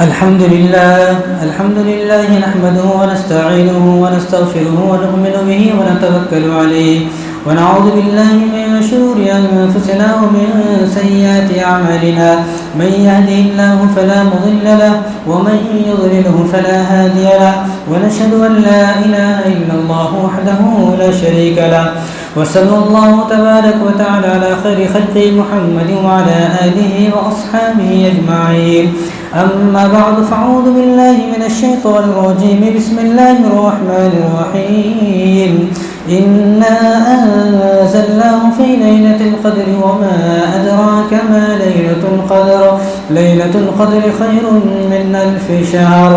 الحمد لله نحمده ونستعينه ونستغفره ونؤمن به ونتوكل عليه ونعوذ بالله من شرور أنفسنا ومن سيئات أعمالنا من يهده الله فلا مضل له ومن يضلله فلا هادي له ونشهد أن لا إله إلا الله وحده لا شريك له وصلى الله تبارك وتعالى على خير خلقه محمد وعلى آله وأصحابه أجمعين. أما بعد فأعوذ بالله من الشيطان الرجيم. بسم الله الرحمن الرحيم. إنا أنزلناه في ليلة القدر وما أدراك ما ليلة القدر. ليلة القدر خير من 1000 شهر.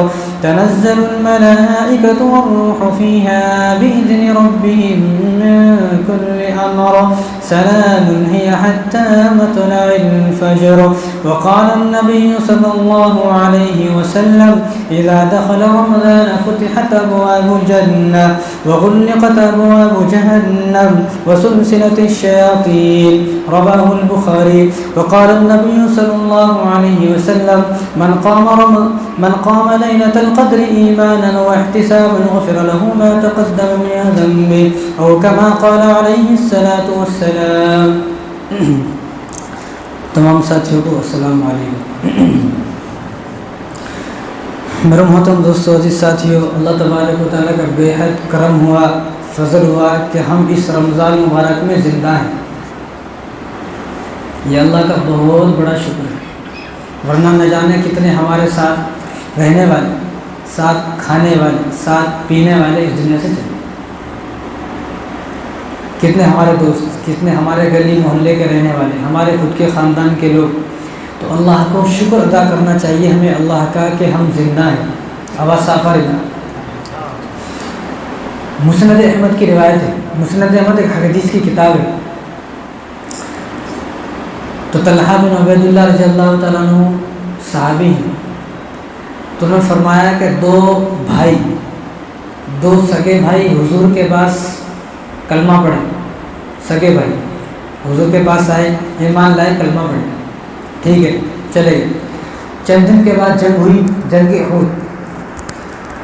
تنزل الملائكة والروح فيها بإذن ربهم من كل أمر. سلام هي حتى مطلع الفجر. وقال النبي صلى الله عليه وسلم إذا دخل رمضان فتحت أبواب الجنة وغلقت أبواب جهنم وسلسلة الشياطين. رواه البخاري. وقال النبي صلى الله عليه وسلم من قام ليلة القدر إيمانا واحتسابا غفر له ما تقدم من ذنبه أو كما قال عليه الصلاة والسلام. تمام ساتھیوں کو السلام علیکم. میرے محترم دوستو، عزیز ساتھیوں، اللہ تبارک و تعالیٰ کا بے حد کرم ہوا، فضل ہوا کہ ہم اس رمضان مبارک میں زندہ ہیں. یہ اللہ کا بہت بڑا شکر ہے، ورنہ نہ جانے کتنے ہمارے ساتھ رہنے والے، ساتھ کھانے والے، ساتھ پینے والے اس دنیا سے چلے. کتنے ہمارے دوست، کتنے ہمارے گلی محلے کے رہنے والے، ہمارے خود کے خاندان کے لوگ. تو اللہ کو شکر ادا کرنا چاہیے ہمیں اللہ کا کہ ہم زندہ ہیں. آواز صاف آ رہی ہے. مسند احمد کی روایت ہے. مسند احمد ایک حدیث کی کتاب ہے. تو طلحہ بن عبید اللہ رضی اللہ تعالیٰ عنہ صحابی ہیں. تو انہوں نے فرمایا کہ دو سگے بھائی حضور کے پاس کلمہ پڑھے. سگے بھائی حضور کے پاس آئے، ایمان لائے، کلمہ پڑھے. ٹھیک ہے، چلے گئے. چند دن کے بعد جنگ ہوئی، جنگ احد.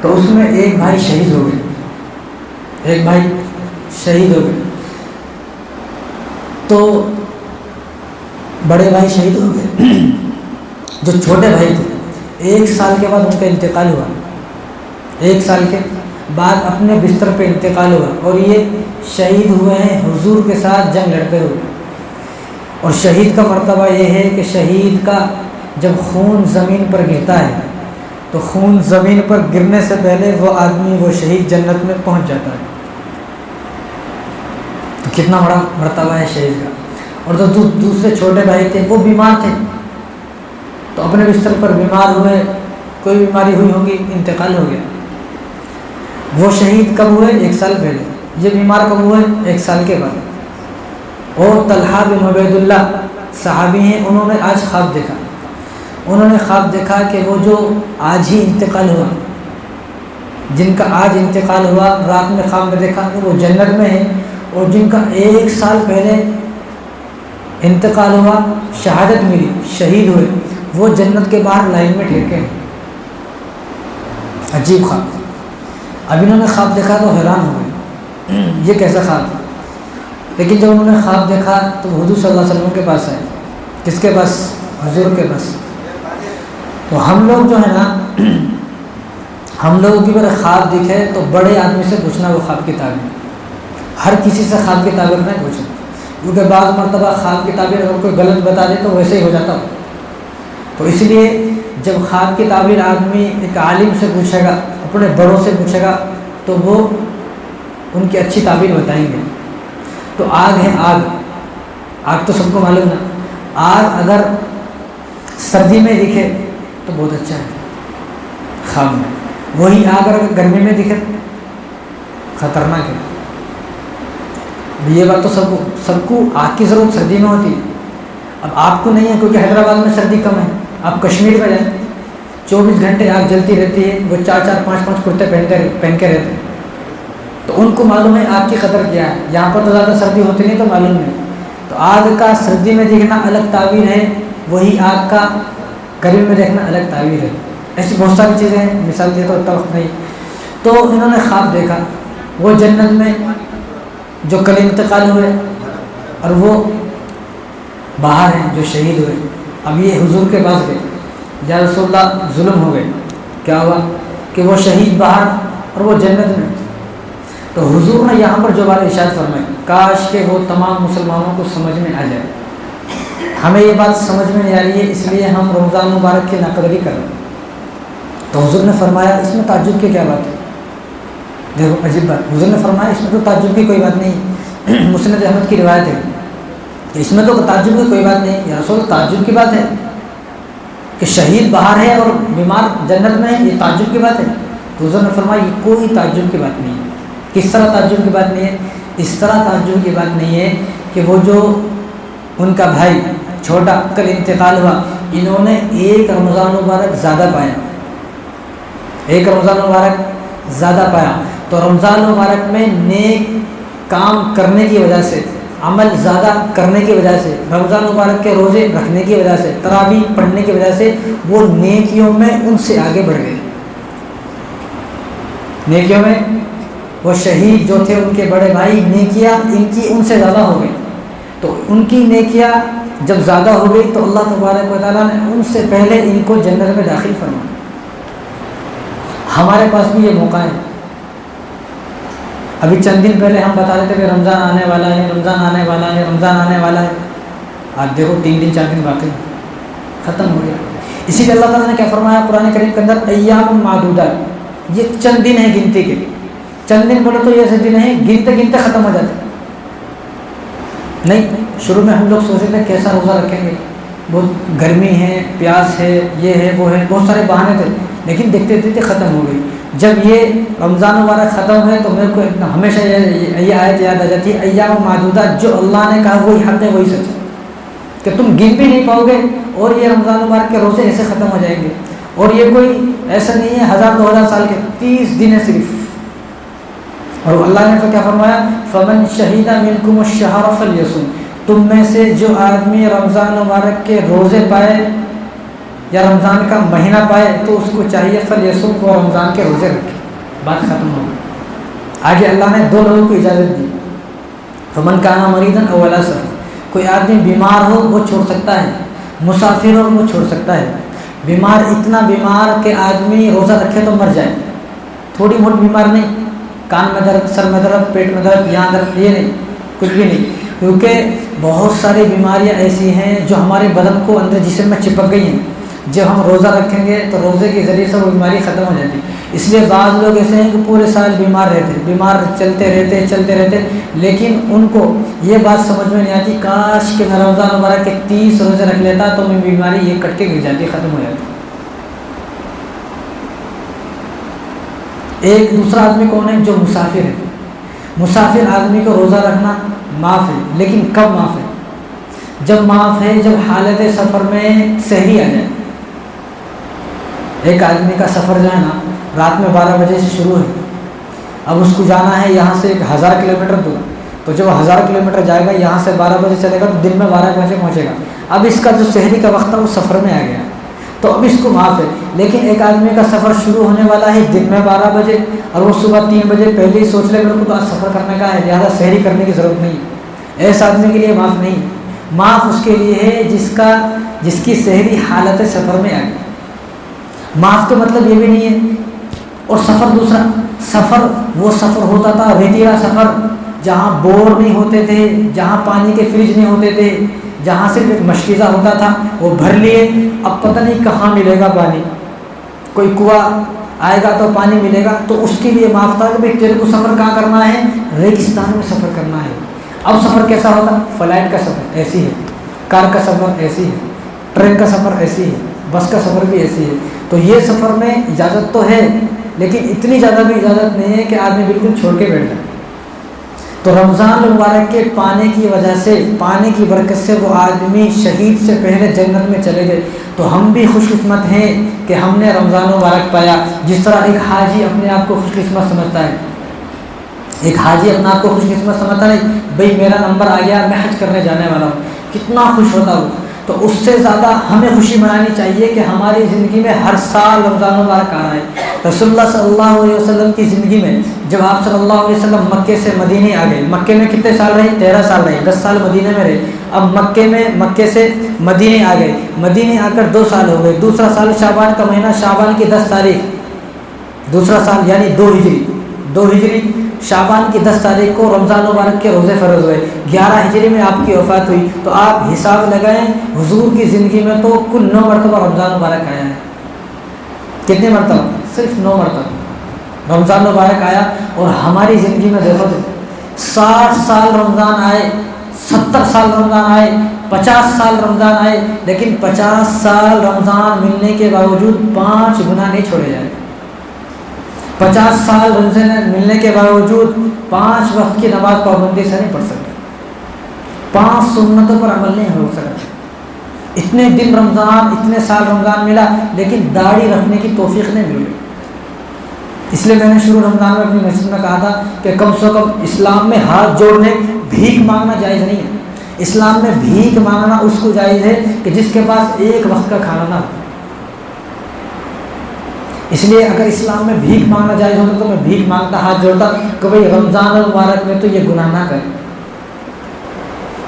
تو اس میں ایک بھائی شہید ہو گئے. ایک بھائی شہید ہو گئے. تو بڑے بھائی شہید ہو گئے. جو چھوٹے بھائی تھے، 1 سال کے بعد ان کا انتقال ہوا. 1 سال کے بعد اپنے بستر پہ انتقال ہوا. اور یہ شہید ہوئے ہیں حضور کے ساتھ جنگ لڑتے ہوئے. اور شہید کا مرتبہ یہ ہے کہ شہید کا جب خون زمین پر گرتا ہے تو خون زمین پر گرنے سے پہلے وہ آدمی، وہ شہید جنت میں پہنچ جاتا ہے. تو کتنا بڑا مرتبہ ہے شہید کا. اور جو دوسرے چھوٹے بھائی تھے وہ بیمار تھے، تو اپنے بستر پر بیمار ہوئے، کوئی بیماری ہوئی ہوگی، انتقال ہو گیا. وہ شہید کب ہوئے؟ 1 سال پہلے. یہ بیمار کب ہوئے؟ 1 سال کے بعد. اور طلحہ بن عبید اللہ صحابی ہیں، انہوں نے آج خواب دیکھا. انہوں نے خواب دیکھا کہ وہ جو آج ہی انتقال ہوا، جن کا آج انتقال ہوا، رات میں خواب میں دیکھا کہ وہ جنت میں ہیں. اور جن کا 1 سال پہلے انتقال ہوا، شہادت ملی، شہید ہوئے، وہ جنت کے باہر لائن میں ٹھہرے ہیں. عجیب خواب. اب انہوں نے خواب دیکھا تو حیران ہو گئے، یہ کیسا خواب. لیکن جب انہوں نے خواب دیکھا تو حضور صلی اللہ علیہ وسلم کے پاس آئے. کس کے پاس؟ حضور کے پاس. تو ہم لوگ جو ہے نا، ہم لوگوں کی بڑے خواب دکھے تو بڑے آدمی سے پوچھنا وہ خواب کی تعبیر. ہر کسی سے خواب کی تعبیر نہیں پوچھنا، کیونکہ بعض مرتبہ خواب کی تعبیر اگر کوئی غلط بتا دے تو ویسے ہی ہو جاتا ہو. تو اس لیے جب خواب کی تعبیر آدمی ایک عالم سے پوچھے گا، اپنے بڑوں سے پوچھے گا، تو وہ ان کی اچھی تعبیر بتائیں گے. تو آگ ہے، آگ تو سب کو معلوم نا. آگ اگر سردی میں دکھے تو بہت اچھا ہے خواب میں. وہی آگ اگر گرمی میں دکھے خطرناک ہے. یہ بات تو سب کو آگ کی ضرورت سردی میں ہوتی ہے. اب آپ کو نہیں ہے کیونکہ حیدرآباد میں سردی کم ہے. آپ کشمیر میں جائیں، 24 گھنٹے آگ جلتی رہتی ہے. وہ 4-4 5-5 کرتے پہن کے رہتے ہیں. تو ان کو معلوم ہے آگ کی قدر کیا ہے. یہاں پر تو زیادہ سردی ہوتی نہیں تو معلوم نہیں. تو آگ کا سردی میں دیکھنا الگ تعبیر ہے، وہی آگ کا گرمی میں دیکھنا الگ تعبیر ہے۔ ایسی بہت ساری چیزیں ہیں، مثال دے تو اتنا وقت نہیں۔ تو انہوں نے خواب دیکھا وہ جنت میں جو کل انتقال ہوئے اور وہ باہر ہیں جو شہید ہوئے۔ اب یہ حضور کے پاس گئے، یا رسول اللہ ظلم ہو گئے، کیا ہوا کہ وہ شہید باہر اور وہ جنت میں۔ تو حضور نے یہاں پر جو بات ارشاد فرمائی، کاش کہ وہ تمام مسلمانوں کو سمجھ میں آ جائے۔ ہمیں یہ بات سمجھ میں نہیں آ رہی ہے، اس لیے ہم رمضان مبارک کی ناقدری کر رہے ہیں۔ تو حضور نے فرمایا اس میں تعجب کی کیا بات ہے؟ دیکھو عجیب بات، حضور نے فرمایا اس میں تو تعجب کی کوئی بات نہیں۔ مسند احمد کی روایت ہے کہ اس میں تو تعجب کی کوئی بات نہیں، یا رسول تعجب کی بات ہے کہ شہید باہر ہے اور بیمار جنت میں ہے، یہ تعجب کی بات ہے؟ تو حضور نے فرمایا یہ کوئی تعجب کی بات نہیں ہے۔ کس طرح تعجب کی بات نہیں ہے؟ اس طرح تعجب کی بات نہیں ہے کہ وہ جو ان کا بھائی چھوٹا کل انتقال ہوا، انہوں نے ایک رمضان مبارک زیادہ پایا، ایک رمضان مبارک زیادہ پایا۔ تو رمضان مبارک میں نیک کام کرنے کی وجہ سے، عمل زیادہ کرنے کی وجہ سے، رمضان مبارک کے روزے رکھنے کی وجہ سے، تراویح پڑھنے کی وجہ سے وہ نیکیوں میں ان سے آگے بڑھ گئے۔ نیکیوں میں وہ شہید جو تھے ان کے بڑے بھائی، نیکیاں ان کی ان سے زیادہ ہو گئی۔ تو ان کی نیکیاں جب زیادہ ہو گئی تو اللہ تبارک و تعالیٰ نے ان سے پہلے ان کو جنت میں داخل فرمایا۔ ہمارے پاس بھی یہ موقع ہے۔ ابھی چند دن پہلے ہم بتا رہے تھے کہ رمضان آنے والا ہے، رمضان آنے والا ہے، رمضان آنے والا ہے۔ آج دیکھو 3 دن 4 دن باقی ختم ہو گیا۔ اسی لیے اللہ تعالیٰ نے کیا فرمایا قرآن کریم کے اندر، ایام معدودات، یہ چند دن ہیں گنتی کے۔ چند دن بولے تو یہ ایسے دن ہیں گنتے گنتے ختم ہو جاتے نہیں۔ شروع میں ہم لوگ سوچے تھے کیسا روزہ رکھیں گے، بہت گرمی ہے، پیاس ہے، یہ ہے وہ ہے، بہت سارے بہانے تھے، لیکن دیکھتے دیکھتے ختم ہو گئی۔ جب یہ رمضان مبارک ختم ہوئے تو میرے کو ہمیشہ یہ آیت یاد آ جاتی ہے، ایام معدودات، جو اللہ نے کہا وہی حق ہے وہی سچ ہے، کہ تم گن بھی نہیں پاؤ گے اور یہ رمضان مبارک کے روزے ایسے ختم ہو جائیں گے۔ اور یہ کوئی ایسا نہیں ہے 1000-2000 سال کے، 30 دن ہے صرف۔ اور اللہ نے کیا فرمایا، فمن شہید منکم الشہر فلیصم، تم میں سے جو آدمی رمضان مبارک کے روزے پائے یا رمضان کا مہینہ پائے تو اس کو چاہیے فلیصم، کو رمضان کے روزے رکھے۔ بات ختم ہو گئی۔ آگے اللہ نے 2 لوگوں کو اجازت دی، فمن کان مریضا او علی سفر، کوئی آدمی بیمار ہو وہ چھوڑ سکتا ہے، مسافر ہو وہ چھوڑ سکتا ہے۔ بیمار اتنا بیمار کہ آدمی روزہ رکھے تو مر جائے، تھوڑی موٹی بیمار نہیں، کان میں درد، سر میں درد، پیٹ میں درد، یہاں درد، یہ نہیں، کچھ بھی نہیں، کیونکہ بہت ساری بیماریاں ایسی ہیں جو ہمارے بدن کو اندر جسم میں چپک گئی ہیں۔ جب ہم روزہ رکھیں گے تو روزے کے ذریعے سے وہ بیماری ختم ہو جاتی ہے۔ اس لیے بعض لوگ ایسے ہیں کہ پورے سال بیمار رہتے، بیمار چلتے رہتے، لیکن ان کو یہ بات سمجھ میں نہیں آتی، کاش کہ میں رمضان مبارک کے 30 روزے رکھ لیتا تو میری بیماری یہ کٹ کے گر جاتی، ختم ہو جاتی۔ ایک دوسرا آدمی کون ہے؟ جو مسافر ہے۔ مسافر آدمی کو روزہ رکھنا معاف ہے، لیکن کب معاف ہے؟ جب معاف ہے جب حالت سفر میں سحری آ جائے۔ ایک آدمی کا سفر جو ہے نا رات میں 12 بجے سے شروع ہے، اب اس کو جانا ہے یہاں سے 1000 کلومیٹر دور، تو جب 1000 کلومیٹر جائے گا یہاں سے 12 بجے چلے گا تو دن میں 12 بجے پہنچے گا۔ اب اس کا جو سحری کا وقت تھا وہ سفر میں آ گیا تو اب اس کو معاف ہے۔ لیکن ایک آدمی کا سفر شروع ہونے والا ہے دن میں 12 بجے اور وہ صبح 3 بجے پہلے ہی سوچ لے میرے کو تو آج سفر کرنے کا ہے، لہٰذا سحری کرنے کی ضرورت نہیں، ایسے آدمی کے لیے معاف نہیں۔ معاف اس کے لیے ہے جس کی سحری حالت سفر میں آ گئی۔ معاف کا مطلب یہ بھی نہیں ہے۔ اور سفر دوسرا، سفر وہ سفر ہوتا تھا ریتیلا سفر، جہاں بور نہیں ہوتے تھے، جہاں پانی کے فریج نہیں ہوتے تھے، جہاں صرف ایک مشکیزہ ہوتا تھا، وہ بھر لیے، اب پتہ نہیں کہاں ملے گا پانی، کوئی کنواں آئے گا تو پانی ملے گا، تو اس کے لیے معاف تھا کہ بھائی تیرے کو سفر کہاں کرنا ہے؟ ریگستان میں سفر کرنا ہے۔ اب سفر کیسا ہوتا؟ فلائٹ کا سفر ایسی ہے، کار کا سفر ایسی ہے، ٹرین کا سفر ایسی ہے، بس کا سفر بھی ایسی ہے۔ تو یہ سفر میں اجازت تو ہے لیکن اتنی زیادہ بھی اجازت نہیں ہے کہ آدمی بالکل چھوڑ کے بیٹھ جائے۔ تو رمضان مبارک کے پانے کی وجہ سے، پانے کی برکت سے وہ آدمی شہید سے پہلے جنت میں چلے گئے۔ تو ہم بھی خوش قسمت ہیں کہ ہم نے رمضان مبارک پایا۔ جس طرح ایک حاجی اپنے آپ کو خوش قسمت سمجھتا ہے، ایک حاجی اپنے آپ کو خوش قسمت سمجھتا نہیں، بھئی میرا نمبر آ گیا، میں حج کرنے جانے والا ہوں، کتنا خوش ہوتا ہوں۔ تو اس سے زیادہ ہمیں خوشی منانی چاہیے کہ ہماری زندگی میں ہر سال رمضان مبارک آ رہا ہے۔ رسول اللہ صلی اللہ علیہ وسلم کی زندگی میں جب آپ صلی اللہ علیہ وسلم مکے سے مدینے آ گئے، مکے میں کتنے سال رہے؟ 13 سال رہے، 10 سال مدینے میں رہے۔ اب مکے سے مدینے آ گئے، مدینے آ کر 2 سال ہو گئے۔ دوسرا سال شعبان کا مہینہ، شعبان کی 10 تاریخ، دوسرا سال یعنی 2 ہجری شعبان کی 10 تاریخ کو رمضان مبارک کے روزے فرض ہوئے۔ 11 ہجری میں آپ کی وفات ہوئی۔ تو آپ حساب لگائیں حضور کی زندگی میں تو کل 9 مرتبہ رمضان مبارک آیا ہے۔ کتنے مرتبہ؟ صرف 9 مرتبہ رمضان مبارک آیا۔ اور ہماری زندگی میں دیکھو تو 60 سال رمضان آئے، 70 سال رمضان آئے، 50 سال رمضان آئے، لیکن 50 سال رمضان ملنے کے باوجود 5 گناہ نہیں چھوڑے جائے۔ 50 سال رمضان ملنے کے باوجود 5 وقت کی نماز پابندی سے نہیں پڑھ سکتے، 5 سنتوں پر عمل نہیں ہو سکتا۔ اتنے دن رمضان، اتنے سال رمضان ملا، لیکن داڑھی رکھنے کی توفیق نہیں ملی۔ اس لیے میں نے شروع رمضان میں اپنی مسجد میں کہا تھا کہ کم سے کم اسلام میں ہاتھ جوڑنے، بھیک مانگنا جائز نہیں ہے۔ اسلام میں بھیک مانگنا اس کو جائز ہے کہ جس کے پاس ایک وقت کا کھانا نہ ہو۔ اس لیے اگر اسلام میں بھیک مانگنا جائز ہوتا تو میں بھیک مانگتا، ہاتھ جوڑتا کہ بھائی رمضان المبارک میں تو یہ گناہ نہ کریں۔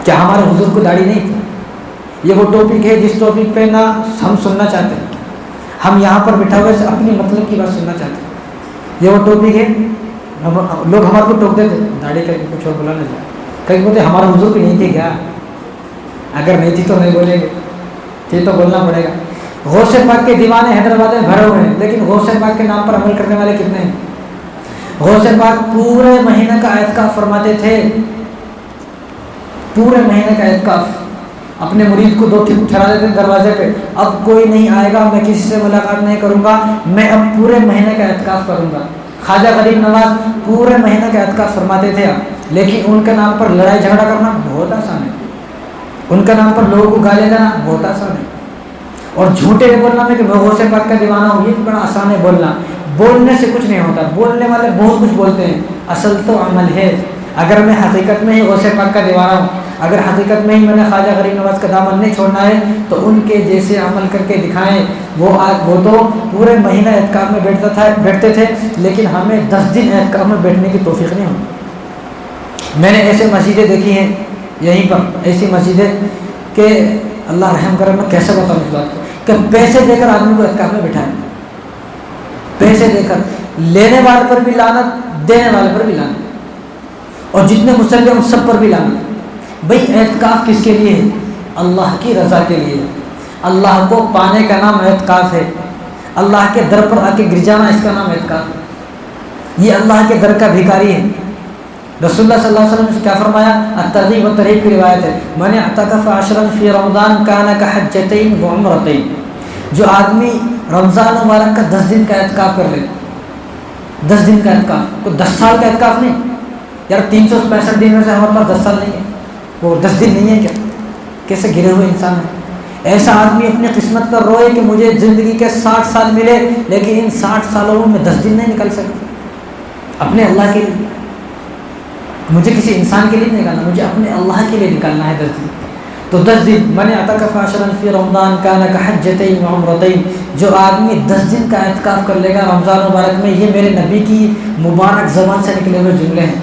کیا ہمارے حضور کو داڑھی نہیں تھی؟ یہ وہ ٹاپک ہے جس ٹاپک پہ نہ ہم سننا چاہتے ہیں، ہم یہاں پر بٹھا ہوئے سے اپنی مطلب کی بات سننا چاہتے ہیں۔ یہ وہ ٹاپک ہے، لوگ ہمارے کو ٹوک دیتے داڑھی کر کے کچھ اور بولا نہ جائے، کہیں بولتے ہمارے حضور کی نہیں تھی کیا؟ اگر نہیں تھی تو نہیں بولیں گے، تھی تو بولنا پڑے گا۔ غوث پاک کے دیوانے حیدرآباد میں بھرے ہوئے ہیں، لیکن غوث پاک کے نام پر عمل کرنے والے کتنے ہیں؟ غوث پاک پورے مہینے کا اعتکاف فرماتے تھے، پورے مہینے کا اعتکاف۔ اپنے مرید کو 2 ٹھیک ٹھہرا دیتے دروازے پہ، اب کوئی نہیں آئے گا، میں کسی سے ملاقات نہیں کروں گا، میں اب پورے مہینے کا اعتکاف کروں گا۔ خواجہ غریب نواز پورے مہینے کا اعتکاف فرماتے تھے، لیکن ان کے نام پر لڑائی جھگڑا کرنا بہت آسان ہے، ان کے نام پر لوگوں کو گالی دینا بہت آسان ہے، اور جھوٹے بولنا میں کہ میں غوث پاک کا دیوانہ ہوں، یہ بڑا آسان ہے بولنا۔ بولنے سے کچھ نہیں ہوتا، بولنے والے بہت کچھ بولتے ہیں، اصل تو عمل ہے۔ اگر میں حقیقت میں ہی غوث پاک کا دیوانہ ہوں، اگر حقیقت میں ہی میں نے خواجہ غریب نواز کا دامن نہیں چھوڑنا ہے، تو ان کے جیسے عمل کر کے دکھائیں۔ وہ تو پورے مہینہ اعتکاف میں بیٹھتے تھے، لیکن ہمیں 10 دن اعتکاف میں بیٹھنے کی توفیق نہیں ہوتی۔ میں نے ایسے مسجدیں دیکھی ہیں یہیں پر، ایسی مسجدیں کہ اللہ رحم کرے، میں کیسے بتاؤں اس بات کو، کہ پیسے دے کر آدمی کو اعتکاف میں بٹھائیں، پیسے دے کر، لینے والے پر بھی لعنت، دینے والے پر بھی لعنت، اور جتنے مسلمان ہیں ان سب پر بھی لعنت۔ بھئی اعتکاف کس کے لیے ہے؟ اللہ کی رضا کے لیے، اللہ کو پانے کا نام اعتکاف ہے، اللہ کے در پر آ کے گر جانا اس کا نام اعتکاف ہے۔ یہ اللہ کے در کا بھیکاری ہے۔ رسول اللہ صلی اللہ علیہ وسلم نے کیا فرمایا؟ الترغیب والترہیب کی روایت ہے، من اعتکف 10 فی رمضان کان کحجتین وعمرتین۔ جو آدمی رمضان مبارک کا 10 دن کا اعتکاف کر لے، 10 دن کا اعتکاف، تو 10 سال کا اعتکاف نہیں یار، 365 دن میں سے ہمارے پاس 10 سال نہیں ہے، وہ 10 دن نہیں ہے کیا؟ کیسے گرے ہوئے انسان ہے۔ ایسا آدمی اپنی قسمت پر روئے کہ مجھے زندگی کے 60 سال ملے، لیکن ان 60 سالوں میں 10 دن نہیں نکل سکتا اپنے اللہ کے لیے۔ مجھے کسی انسان کے لیے نہیں نکالنا، مجھے اپنے اللہ کے لیے نکالنا ہے 10 دن۔ تو 10 دن، من اعتکف 10 فی رمضان کان کحجتین وعمرتین، جو آدمی 10 دن کا اعتکاف کر لے گا رمضان مبارک میں، یہ میرے نبی کی مبارک زبان سے نکلے ہوئے جملے ہیں،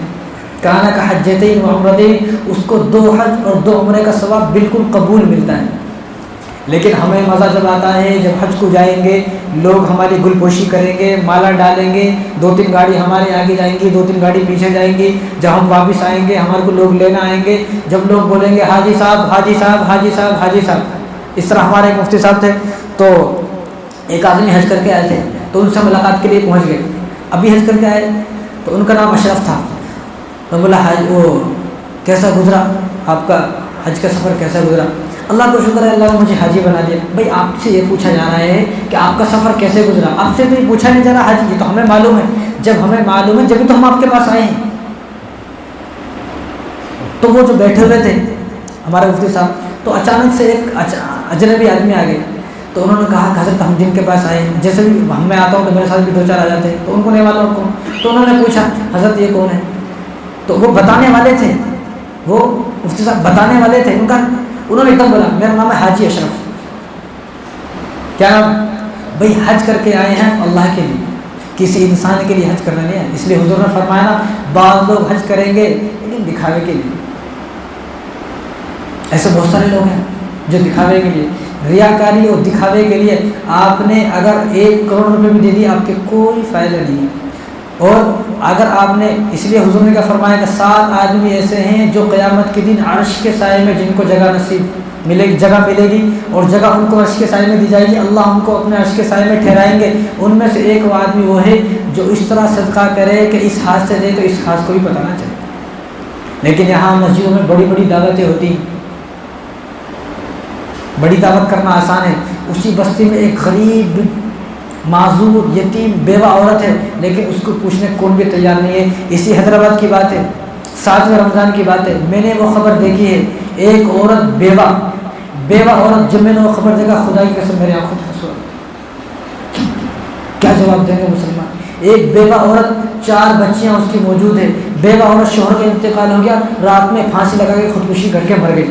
کانا کا حجتین وعمرتین، اس کو 2 حج اور 2 عمرے کا ثواب بالکل قبول ملتا ہے۔ لیکن ہمیں مزہ جب آتا ہے جب حج کو جائیں گے، لوگ ہماری گل پوشی کریں گے، مالا ڈالیں گے، 2-3 گاڑی ہمارے آگے جائیں گی، 2-3 گاڑی پیچھے جائیں گی، جب ہم واپس آئیں گے ہمارے کو لوگ لینا آئیں گے، جب لوگ بولیں گے حاجی صاحب حاجی صاحب حاجی صاحب حاجی صاحب۔ اس طرح ہمارے ایک مفتی صاحب تھے، تو ایک آدمی حج کر کے آئے تھے، تو ان سے ملاقات کے لیے پہنچ گئے، ابھی حج کر کے آئے، تو ان کا نام اشرف تھا، تو بولا حج وہ کیسا گزرا آپ کا حج کا سفر کیسا گزرا؟ اللہ کو شکر ہے، اللہ نے مجھے حاجی بنا دیا۔ بھائی آپ سے یہ پوچھا جا رہا ہے کہ آپ کا سفر کیسے گزرا، آپ سے تو یہ پوچھا نہیں جا رہا حج، یہ تو ہمیں معلوم ہے، جب ہمیں معلوم ہے جبھی تو ہم آپ کے پاس آئے ہیں۔ تو وہ جو بیٹھے ہوئے تھے ہمارے مفتی صاحب، تو اچانک سے ایک اجنبی آدمی آ گئے، تو انہوں نے کہا کہ حضرت ہم جن کے پاس آئے ہیں، جیسے بھی ہم میں آتا ہوں تو میرے ساتھ بھی 2-4 آ جاتے ہیں، تو ان کو نہیں معلوم کون، تو انہوں نے پوچھا حضرت یہ کون ہے؟ تو وہ بتانے والے تھے، وہ مفتی صاحب بتانے والے تھے، ان کا انہوں نے ایک دم بولا میرا نام ہے حاجی اشرف. کیا نام؟ بھائی حج کر کے آئے ہیں اللہ کے لیے, کسی انسان کے لیے حج کرنا نہیں ہے. اس لیے حضور نے فرمایا نا بعض لوگ حج کریں گے لیکن دکھاوے کے لیے. ایسے بہت سارے لوگ ہیں جو دکھاوے کے لیے, ریاکاری اور دکھاوے کے لیے. آپ نے اگر 1 کروڑ روپے بھی دے دی آپ کے کوئی فائدہ نہیں ہے. اور اگر آپ نے, اس لیے حضور نے کیا فرمایا کہ 7 آدمی ایسے ہیں جو قیامت کے دن عرش کے سائے میں جن کو جگہ نصیب ملے گی, جگہ ملے گی اور جگہ ان کو عرش کے سائے میں دی جائے گی, اللہ ان کو اپنے عرش کے سائے میں ٹھہرائیں گے. ان میں سے ایک وہ آدمی وہ ہے جو اس طرح صدقہ کرے کہ اس ہاتھ سے دے تو اس ہاتھ کو بھی پتہ نہ چلے. لیکن یہاں مسجدوں میں بڑی بڑی دعوتیں ہوتی ہیں, بڑی دعوت کرنا آسان ہے. اسی بستی میں ایک غریب معذور یتیم بیوہ عورت ہے لیکن اس کو پوچھنے کون بھی تیار نہیں ہے. اسی حیدرآباد کی بات ہے, 7ویں رمضان کی بات ہے, میں نے وہ خبر دیکھی ہے. ایک عورت بیوہ عورت, جب میں نے وہ خبر دیکھا خدا کی قسم میری آنکھوں میں آنسو. کیا جواب دیں گے مسلمان؟ ایک بیوہ عورت, 4 بچیاں اس کی موجود ہے. بیوہ عورت شوہر کا انتقال ہو گیا, رات میں پھانسی لگا کے خودکشی کر کے مر گئی.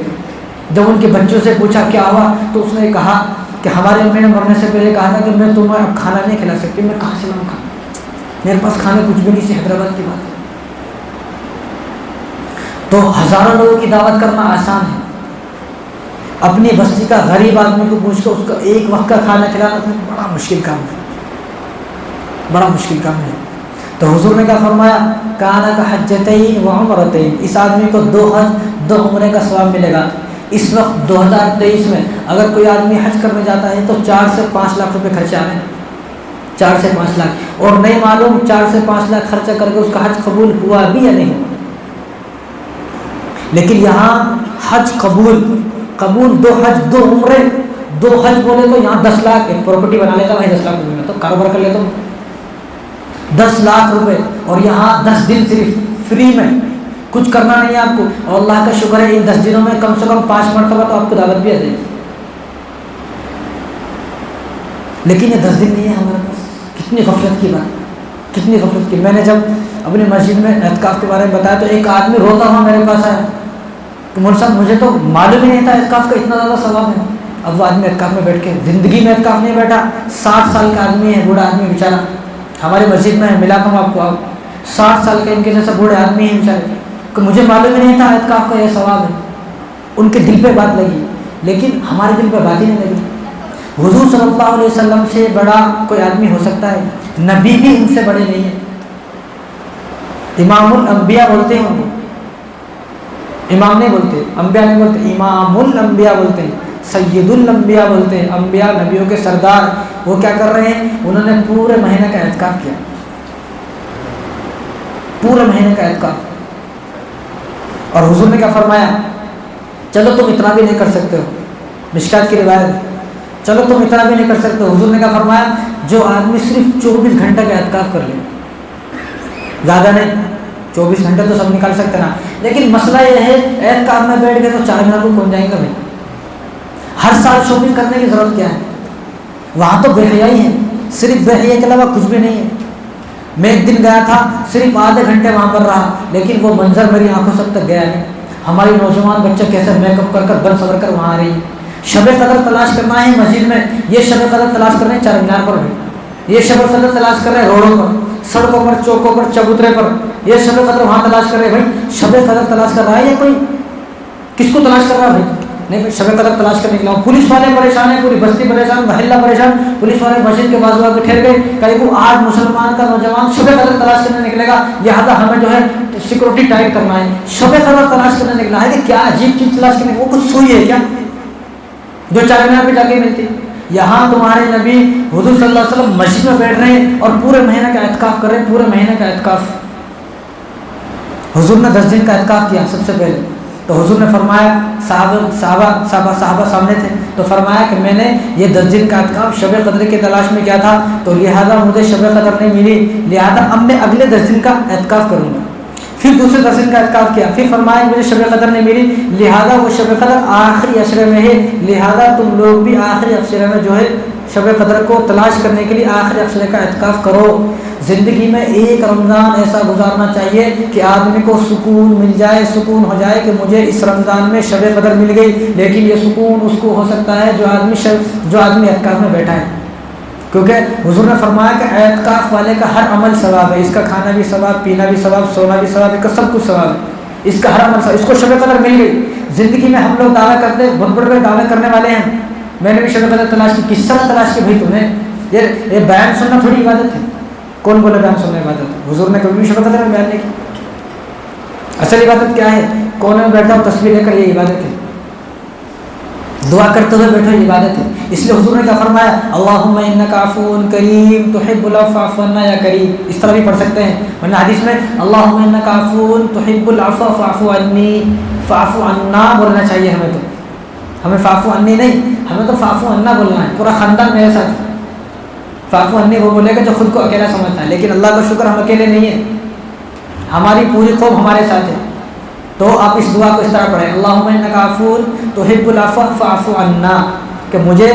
جب ان کے بچوں سے پوچھا کیا ہوا تو اس نے کہا کہ ہماری امی نے مرنے سے پہلے کہا تھا کہ میں تمہیں اب کھانا نہیں کھلا سکتی. میں کہاں سے لاؤں کھانا, میرے پاس کھانے کچھ بھی نہیں. سی حیدرآباد کی بات ہے. تو ہزاروں لوگوں کی دعوت کرنا آسان ہے, اپنی بستی کا غریب آدمی کو پوچھ کر اس کا ایک وقت کا کھانا کھلانا بڑا مشکل کام ہے, بڑا مشکل کام ہے. تو حضور نے کیا فرمایا کانا کا حجتین و عمرتین, اس آدمی کو 2 حج 2 عمرے کا ثواب ملے گا. اس وقت 2023 میں اگر کوئی آدمی حج کرنے جاتا ہے تو 4 سے 5 لاکھ روپے خرچہ آنے, 4 سے 5 لاکھ, اور نہیں معلوم 4 سے 5 لاکھ خرچہ کر کے اس کا حج قبول ہوا بھی یا نہیں. لیکن یہاں حج قبول 2 حج 2 عمرے 2 حج بولے تو یہاں 10 لاکھ. ایک پراپرٹی بنا لیتا بھائی 10 لاکھ روپے میں تو کاروبار کر لیتا ہوں 10 لاکھ روپے, اور یہاں 10 دن صرف فری میں, کچھ کرنا نہیں ہے آپ کو. اور اللہ کا شکر ہے ان 10 دنوں میں کم سے کم 5 مرتبہ تو آپ کو دعوت بھی آ جائے گی. لیکن یہ 10 دن نہیں ہے ہمارے پاس. کتنی غفلت کی بات, کتنی غفلت کی. میں نے جب اپنی مسجد میں اعتکاف کے بارے میں بتایا تو ایک آدمی روتا ہوا میرے پاس آیا کہ مول صاحب مجھے تو معلوم ہی نہیں تھا اعتکاف کا اتنا زیادہ ثواب ہے. اب وہ آدمی اعتکاف میں بیٹھ کے زندگی میں اعتکاف نہیں بیٹھا. 60 سال کا آدمی ہے, بوڑھا آدمی بیچارہ, ہماری مسجد میں ہے, ملا ہوں آپ کو. 60 سال کا ان کے جیسا بوڑھے آدمی ہیں بیچارے کہ مجھے معلوم ہی نہیں تھا اعتکاف کا یہ ثواب ہے. ان کے دل پہ بات لگی لیکن ہمارے دل پہ بات ہی نہیں لگی. حضور صلی اللہ علیہ وسلم سے بڑا کوئی آدمی ہو سکتا ہے؟ نبی بھی ان سے بڑے نہیں ہیں. امام الانبیاء بولتے ہیں, امام نہیں بولتے, انبیاء نہیں بولتے, امام الانبیاء بولتے ہیں, سید الانبیاء بولتے ہیں. انبیاء نبیوں کے سردار. وہ کیا کر رہے ہیں؟ انہوں نے پورے مہینے کا اعتکاف کیا, پورے مہینے کا اعتکاف. اور حضور نے کیا فرمایا چلو تم اتنا بھی نہیں کر سکتے ہو, مشکات کی روایت, چلو تم اتنا بھی نہیں کر سکتے ہو. حضور نے کیا فرمایا جو آدمی صرف 24 گھنٹے کا اعتکاف کر لے, زیادہ نہیں, 24 گھنٹے تو سب نکال سکتے نا, لیکن مسئلہ یہ ہے اعتکاف میں بیٹھ گئے تو 4 مہینوں کو کون جائیں گے بھائی. ہر سال شاپنگ کرنے کی ضرورت کیا ہے؟ وہاں تو بے حیائی ہے, صرف بے حیائی کے علاوہ کچھ بھی نہیں ہے. میں ایک دن گیا تھا, صرف آدھے گھنٹے وہاں پر رہا, لیکن وہ منظر میری آنکھوں تک گیا نہیں. ہماری نوجوان بچے کیسے میک اپ کر کر بن سور کر وہاں آ رہی ہے. شب قدر تلاش کرنا ہے مسجد میں, یہ شب قدر تلاش کر رہے ہیں چار مینار پر, یہ شب قدر تلاش کر رہے ہیں روڈوں پر, سڑکوں پر, چوکوں پر, چبوترے پر, یہ شب قدر وہاں تلاش کر رہے ہیں. بھائی شب قدر تلاش کر رہا ہے یا کوئی کس کو تلاش کر رہا ہے بھائی؟ نہیں بھائی شب قدر تلاش کرنے کے لیے پولیس والے پریشان ہیں, پوری بستی پریشان, محلہ پریشان. پولیس والے مسجد کے بازو آ کے ٹھہر گئے, کہیں کو 8 مسلمان کا نوجوان شب قدر تلاش کرنے نکلے گا, لہٰذا ہمیں جو ہے سیکورٹی ٹائٹ کرنا ہے. شب قدر تلاش کرنے نکلا ہے کہ کیا عجیب چیز تلاش کرنے, وہ کچھ سوئی ہے کیا جو 4 مینار پہ جا کے ملتی؟ یہاں تمہارے نبی حضور صلی اللہ علیہ وسلم مسجد میں بیٹھ رہے ہیں اور پورے مہینے کا اعتکاف کر رہے ہیں, پورے مہینے کا اعتکاف. حضور نے 10 دن کا اعتکاف کیا سب سے پہلے. تو حضور نے فرمایا, صحابہ سامنے تھے, تو فرمایا کہ میں نے یہ 10 دن کا اعتکاف شب قدر کی تلاش میں کیا تھا, تو لہٰذا مجھے شب قدر نہیں ملی, لہٰذا اب میں اگلے 10 دن کا اعتکاف کروں گا. پھر دوسرے 10 دن کا اعتکاف کیا, پھر فرمایا مجھے شب قدر نہیں ملی, لہٰذا وہ شب قدر آخری عشرے میں ہے, لہٰذا تم لوگ بھی آخری عشرے میں جو ہے شب قدر کو تلاش کرنے کے لیے آخری عشرے کا اعتکاف کرو. زندگی میں ایک رمضان ایسا گزارنا چاہیے کہ آدمی کو سکون مل جائے، سکون ہو جائے کہ مجھے اس رمضان میں شب قدر مل گئی۔ لیکن یہ سکون اس کو ہو سکتا ہے جو آدمی اعتکاف میں بیٹھا ہے، کیونکہ حضور نے فرمایا کہ اعتکاف والے کا ہر عمل ثواب ہے، اس کا کھانا بھی ثواب، پینا بھی ثواب، سونا بھی ثواب، اس کا سب کچھ ثواب ہے، اس کا ہر عمل ثواب۔ اس کو شب قدر مل گئی۔ زندگی میں ہم لوگ دعویٰ کرتے ہیں، بہت بڑے بڑے دعوے کرنے والے ہیں، میں نے بھی شب قدر تلاش کی، کس طرح تلاش کی بھائی تمہیں؟ یہ بیان سننا تھوڑی عبادت ہے، کون بولے بیان سننا عبادت ہے؟ حضور نے کبھی بھی شب قدر میں بیان نہیں کی۔ اصل عبادت کیا ہے؟ کونے میں بیٹھا ہو تصویر لے کر، یہ عبادت ہے۔ دعا کرتے ہوئے بیٹھو، یہ عبادت ہے۔ اس لیے حضور نے کیا فرمایا؟ اللہم انک عفو کریم تحب العفو فاعف عنا یا کریم، اس طرح بھی پڑھ سکتے ہیں، ورنہ حدیث میں اللہم انک عفو تحب العفو فاعف عنی، فاعف عنا بولنا چاہیے ہمیں، تو ہمیں فاعف عنی نہیں، ہمیں تو فاعف عنا بولنا ہے۔ پورا خاندان میرے ساتھ، فاعف عنی وہ بولے گا جو خود کو اکیلا سمجھتا ہے، لیکن اللہ کا شکر ہم اکیلے نہیں ہیں، ہماری پوری قوم ہمارے ساتھ ہے۔ تو آپ اس دعا کو اس طرح پڑھیں، اللہم انک عفو تحب العفو فاعف عنا، کہ مجھے،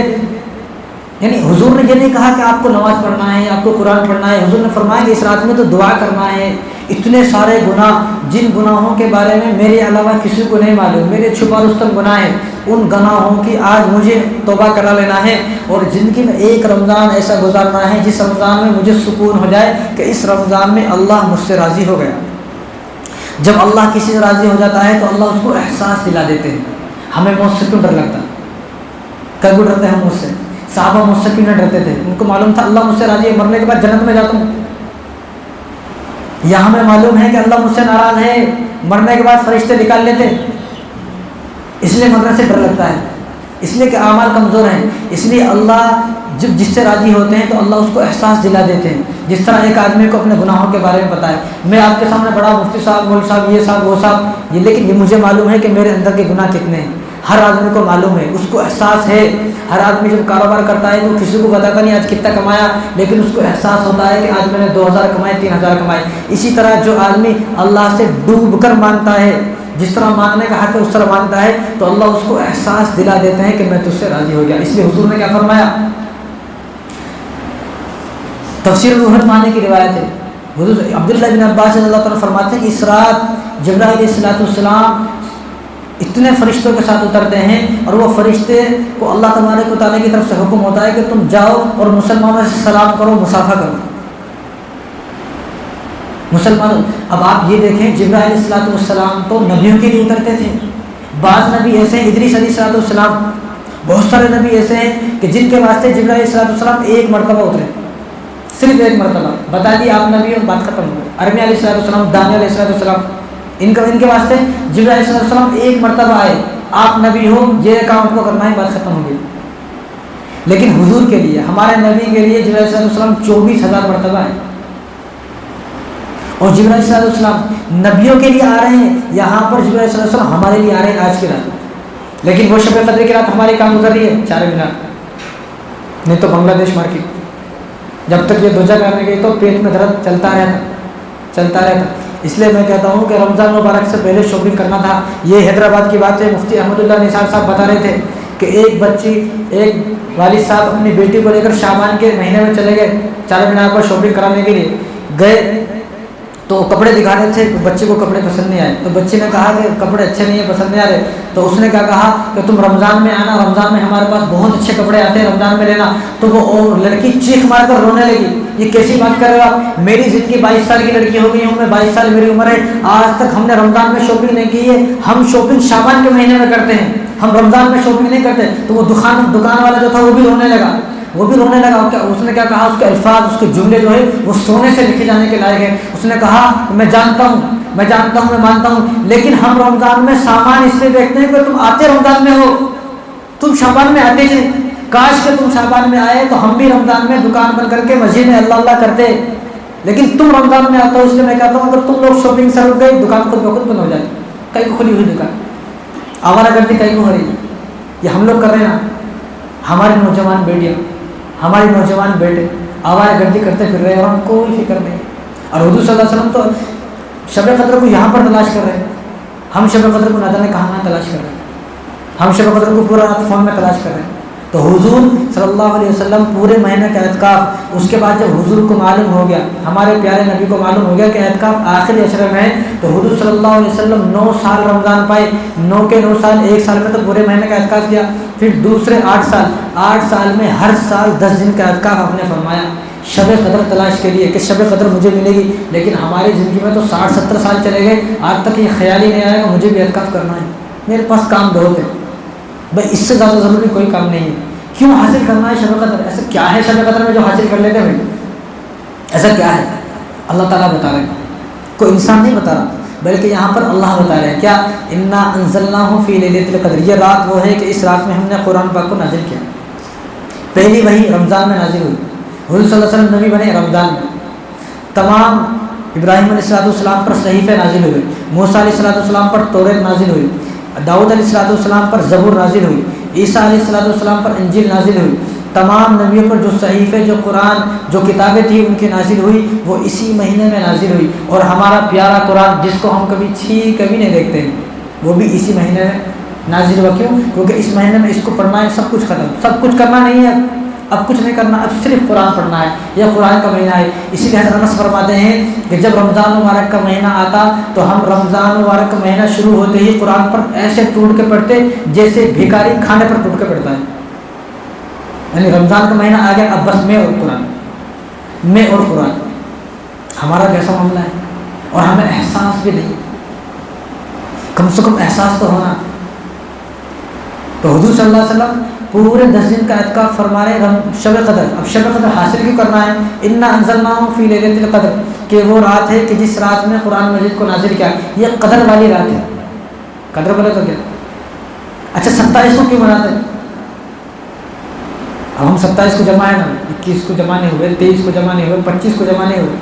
یعنی حضور نے یہ نہیں کہا کہ آپ کو نماز پڑھنا ہے، آپ کو قرآن پڑھنا ہے، حضور نے فرمایا کہ اس رات میں تو دعا کرنا ہے۔ اتنے سارے گناہ، جن گناہوں کے بارے میں میرے علاوہ کسی کو نہیں معلوم، میرے چھپا رستم گناہ ہیں، ان گناہوں کی آج مجھے توبہ کرا لینا ہے، اور زندگی میں ایک رمضان ایسا گزارنا ہے جس رمضان میں مجھے سکون ہو جائے کہ اس رمضان میں اللہ مجھ سے راضی ہو گیا۔ جب اللہ کسی سے راضی ہو جاتا ہے تو اللہ اس کو احساس دلا دیتے ہیں۔ ہمیں موت سے کیوں ڈر لگتا؟ کیوں ڈرتے ہیں ہم مجھ سے؟ صحابہ مجھ سے کیوں نہ ڈرتے تھے؟ ان کو معلوم تھا اللہ مجھ سے راضی ہے، مرنے کے بعد جنت میں جاتا ہوں۔ یا ہمیں معلوم ہے کہ اللہ مجھ سے ناراض ہے، مرنے کے بعد فرشتے نکال لیتے، اس لیے مرنے سے ڈر لگتا ہے، اس لیے کہ اعمال کمزور ہیں۔ اس لیے اللہ جب جس سے راضی ہوتے ہیں تو اللہ اس کو احساس دلا دیتے ہیں، جس طرح ایک آدمی کو اپنے گناہوں کے بارے میں پتہ ہے۔ میں آپ کے سامنے بڑا مفتی صاحب، مول صاحب، یہ صاحب وہ صاحب، لیکن یہ مجھے معلوم ہے کہ میرے اندر کے گناہ کتنے ہیں۔ ہر آدمی کو معلوم ہے، اس کو احساس ہے۔ ہر آدمی جب کاروبار کرتا ہے تو کسی کو بتاتا نہیں آج کتنا کمایا، لیکن اس کو احساس ہوتا ہے کہ آج میں نے 2000 کمائے، 3000 کمائے۔ اسی طرح جو آدمی اللہ سے ڈوب کر مانگتا ہے، جس طرح مانگنے کا حق ہے اس طرح مانگتا ہے، تو اللہ اس کو احساس دلا دیتے ہیں کہ میں تجھ سے راضی ہو گیا۔ اس لیے حضور نے کیا فرمایا؟ تفسیر روح المعانی کی روایت ہے، حضور عبداللہ بن عباس رضی اللہ تعالیٰ فرماتے ہیں کہ اس رات جبرائیل علیہ السلام اتنے فرشتوں کے ساتھ اترتے ہیں، اور وہ فرشتے کو اللہ تبارک و تعالیٰ کی طرف سے حکم ہوتا ہے کہ تم جاؤ اور مسلمانوں سے سلام کرو، مصافحہ کرو مسلمانوں۔ اب آپ یہ دیکھیں، جبرائیل علیہ السلام تو نبیوں کے لیے اترتے تھے۔ بعض نبی ایسے ہیں، ادریس علیہ السلام، بہت سارے نبی ایسے ہیں کہ جن کے واسطے جبرائیل علیہ السلام ایک مرتبہ اترے، صرف ایک مرتبہ بتا دی آپ نبی اور بات ختم ہو گئی۔ ارمیہ علیہ السلام، دانیہ علیہ السلام، ان کے واسطے جبرائیل علیہ السلام ایک مرتبہ آئے، آپ نبی ہو، یہ کام آپ کو کرنا ہے، بات ختم ہو گئی۔ لیکن حضور کے لیے، ہمارے نبی کے لیے جبرائیل علیہ السلام 24,000 مرتبہ آئے، اور جبرائیل علیہ السلام نبیوں کے لیے آ رہے ہیں، یہاں پر جبرائیل علیہ السلام ہمارے لیے آ رہے ہیں آج کی رات۔ لیکن وہ شب قدر کی رات ہماری کام گزر رہی ہے 4 مینار، نہیں تو بنگلہ دیش مارکیٹ، جب تک یہ دوجہ کرنے گئی تو پیٹ میں درد چلتا رہتا۔ اس لیے میں کہتا ہوں کہ رمضان مبارک سے پہلے شاپنگ کرنا تھا۔ یہ حیدرآباد کی بات ہے، مفتی احمد اللہ نثار صاحب بتا رہے تھے کہ ایک والد صاحب اپنی بیٹی کو لے کر شعبان کے مہینے میں چلے گئے 4 مینار پر شاپنگ کرانے کے لیے گئے، تو کپڑے دکھا رہے تھے، بچے کو کپڑے پسند نہیں آئے، تو بچے نے کہا کہ کپڑے اچھے نہیں ہیں، پسند نہیں آ رہے، تو اس نے کیا کہا کہ تم رمضان میں آنا، رمضان میں ہمارے پاس بہت اچھے کپڑے آتے ہیں، رمضان میں لینا۔ تو وہ لڑکی چیخ مار کر رونے لگی، یہ کیسی بات کر رہے ہو آپ؟ میری زندگی 22 سال کی لڑکی ہو گئی ہوں میں، 22 سال میری عمر ہے، آج تک ہم نے رمضان میں شاپنگ نہیں کی ہے، ہم شاپنگ شعبان کے مہینے میں کرتے ہیں، ہم رمضان میں شاپنگ نہیں کرتے۔ تو وہ دکان والا جو تھا وہ بھی رونے لگا۔ اس نے کیا کہا، اس کے الفاظ، اس کے جملے جو ہے وہ سونے سے لکھے جانے کے لائق ہیں۔ اس نے کہا میں جانتا ہوں، میں مانتا ہوں، لیکن ہم رمضان میں سامان اس لیے دیکھتے ہیں کہ تم آتے رمضان میں ہو، تم شعبان میں آتے تھے، کاش کہ تم شعبان میں آئے تو ہم بھی رمضان میں دکان بند کر کے مسجد میں اللہ اللہ کرتے، لیکن تم رمضان میں آتا ہو، اس لیے میں کہتا ہوں اگر تم لوگ شاپنگ سے رک گئی، دکان خود بخود بند ہو جائے۔ کئی کو کھلی ہوئی دکان، آوارہ گردی کئی کو ہو رہی ہے، یہ ہم لوگ کر رہے ہیں نا۔ ہمارے نوجوان بیٹیاں، ہمارے نوجوان بیٹے آوارہ گردی کرتے پھر رہے ہیں اور ہم کوئی فکر نہیں۔ اور حضور صلی اللہ علیہ وسلم تو شب قدر کو یہاں پر تلاش کر رہے ہیں، ہم شب قدر کو نہ جانے کہاں تلاش کر رہے ہیں، ہم شب قدر کو پورا رات فون میں تلاش کر رہے ہیں۔ تو حضور صلی اللہ علیہ وسلم پورے مہینے کا اعتکاف، اس کے بعد جب حضور کو معلوم ہو گیا، ہمارے پیارے نبی کو معلوم ہو گیا کہ اعتکاف آخری عشرے میں ہے، تو حضور صلی اللہ علیہ وسلم 9 سال رمضان پائے، 9 کے 9 سال، 1 سال میں تو پورے مہینے کا اعتکاف کیا، پھر دوسرے 8 سال میں ہر سال 10 دن کا اعتکاف آپ نے فرمایا شب قدر تلاش کے لیے کہ شب قدر مجھے ملے گی. لیکن ہماری زندگی میں تو 60-70 سال چلے گئے، آج تک یہ خیال ہی نہیں آیا کہ مجھے بھی اعتکاف کرنا ہے. میرے پاس کام بہت ہے بھائی، اس سے زیادہ ضروری کوئی کام نہیں ہے. کیوں حاصل کرنا ہے شب قدر؟ ایسا کیا ہے شب قدر میں جو حاصل کر لیتے ہیں؟ ایسا کیا ہے؟ اللہ تعالیٰ بتا رہے ہیں، کوئی انسان نہیں بتا رہا، بلکہ یہاں پر اللہ بتا رہے ہیں. کیا؟ انا انزلناہ فی لیلۃ القدر. یہ رات وہ ہے کہ اس رات میں ہم نے قرآن پاک کو نازل کیا. پہلی وحی رمضان میں نازل ہوئی. حضور صلی اللہ علیہ وسلم نبی بنے رمضان میں. تمام ابراہیم علیہ السلام پر صحیفے نازل ہوئے، موسیٰ علیہ السلام پر توریت نازل ہوئی، داؤد علیہ السلام پر زبور نازل ہوئی، عیسیٰ علیہ السلام پر انجیل نازل ہوئی. تمام نبیوں پر جو صحیفے، جو قرآن، جو کتابیں تھیں ان کی نازل ہوئی، وہ اسی مہینے میں نازل ہوئی. اور ہمارا پیارا قرآن جس کو ہم کبھی نہیں دیکھتے ہیں، وہ بھی اسی مہینے میں نازل ہوا. کیوں؟ کیونکہ اس مہینے میں اس کو پڑھنا ہے، سب کچھ ختم، سب کچھ کرنا نہیں ہے، اب کچھ نہیں کرنا، اب صرف قرآن پڑھنا ہے. یہ قرآن کا مہینہ ہے. اسی لیے حضرت انس فرماتے ہیں کہ جب رمضان مبارک کا مہینہ آتا تو ہم رمضان مبارک کا مہینہ شروع ہوتے ہی قرآن پر ایسے ٹوٹ کے پڑھتے جیسے بھکاری کھانے پر ٹوٹ کے پڑھتا ہے. یعنی رمضان کا مہینہ آ گیا، اب بس میں اور قرآن، میں اور قرآن. ہمارا کیسا معاملہ ہے؟ اور ہمیں احساس بھی نہیں، کم سے کم احساس تو ہونا. تو حضور صلی اللہ علیہ وسلم پورے 10 دن کا اعتکاف فرما رہے ہیں شب قدر. اب شب قدر حاصل کیوں کرنا ہے؟ انا انزلناہ فی لیلۃ القدر، کہ وہ رات ہے کہ جس رات میں قرآن مجید کو نازل کیا. یہ قدر والی رات ہے. قدر بولے تو کیا؟ اچھا 27 کو کیوں مناتے ہیں؟ اب ہم 27 کو جمع ہے نا، 21 کو جمع نہیں ہوئے، 23 کو جمع نہیں ہوئے، 25 کو جمع نہیں ہوئے.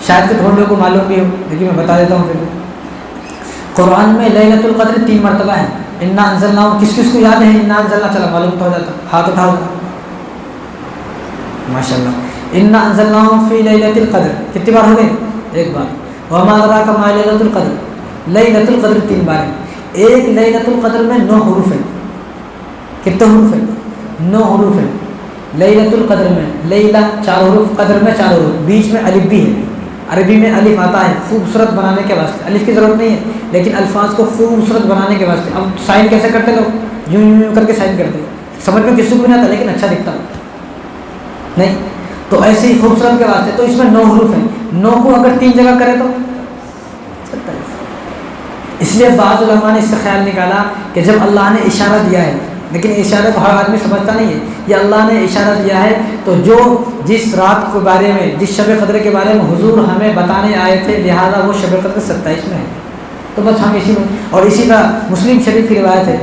شاید کہ تھوڑے لوگوں کو معلوم بھی ہو، لیکن میں بتا دیتا ہوں. پھر قرآن میں لیلۃ القدر 3 مرتبہ ہے. انا انزلناہ، کس کس کو یاد ہے انا انزلناہ؟ چلا معلوم تو ہو جاتا، ہاتھ اٹھاؤ ماشاءاللہ. انا انزلناہ فی لیلۃ القدر کتنی بار ہو گئے؟ ایک بار. وما ادراک ما لیلۃ القدر، لیلۃ القدر 3 بار ہے. ایک لیلۃ القدر میں 9 حروف ہیں. کتنے حروف ہیں؟ 9 حروف ہیں. لیلۃ القدر میں لیلہ 4 حروف، قدر میں 4 حروف، بیچ میں الف بھی ہے. عربی میں الف آتا ہے خوبصورت بنانے کے واسطے، الف کی ضرورت نہیں ہے لیکن الفاظ کو خوبصورت بنانے کے واسطے. اب سائن کیسے کرتے لوگ؟ یوں کر کے سائن کرتے، سمجھ میں کسی کو نہیں آتا لیکن اچھا دکھتا نہیں. تو ایسے ہی خوبصورت کے واسطے. تو اس میں 9 حروف ہیں. 9 کو اگر 3 جگہ کرے تو 27. اس لیے بعض علماء نے اس سے خیال نکالا کہ جب اللہ نے اشارہ دیا ہے، لیکن اشارے کو ہر آدمی سمجھتا نہیں ہے، یہ اللہ نے اشارہ دیا ہے تو جو جس رات کے بارے میں، جس شب قدر کے بارے میں حضور ہمیں بتانے آئے تھے، لہٰذا وہ شب قدر 27 میں ہے. تو بس ہم اسی میں. اور اسی طرح مسلم شریف کی روایت ہے،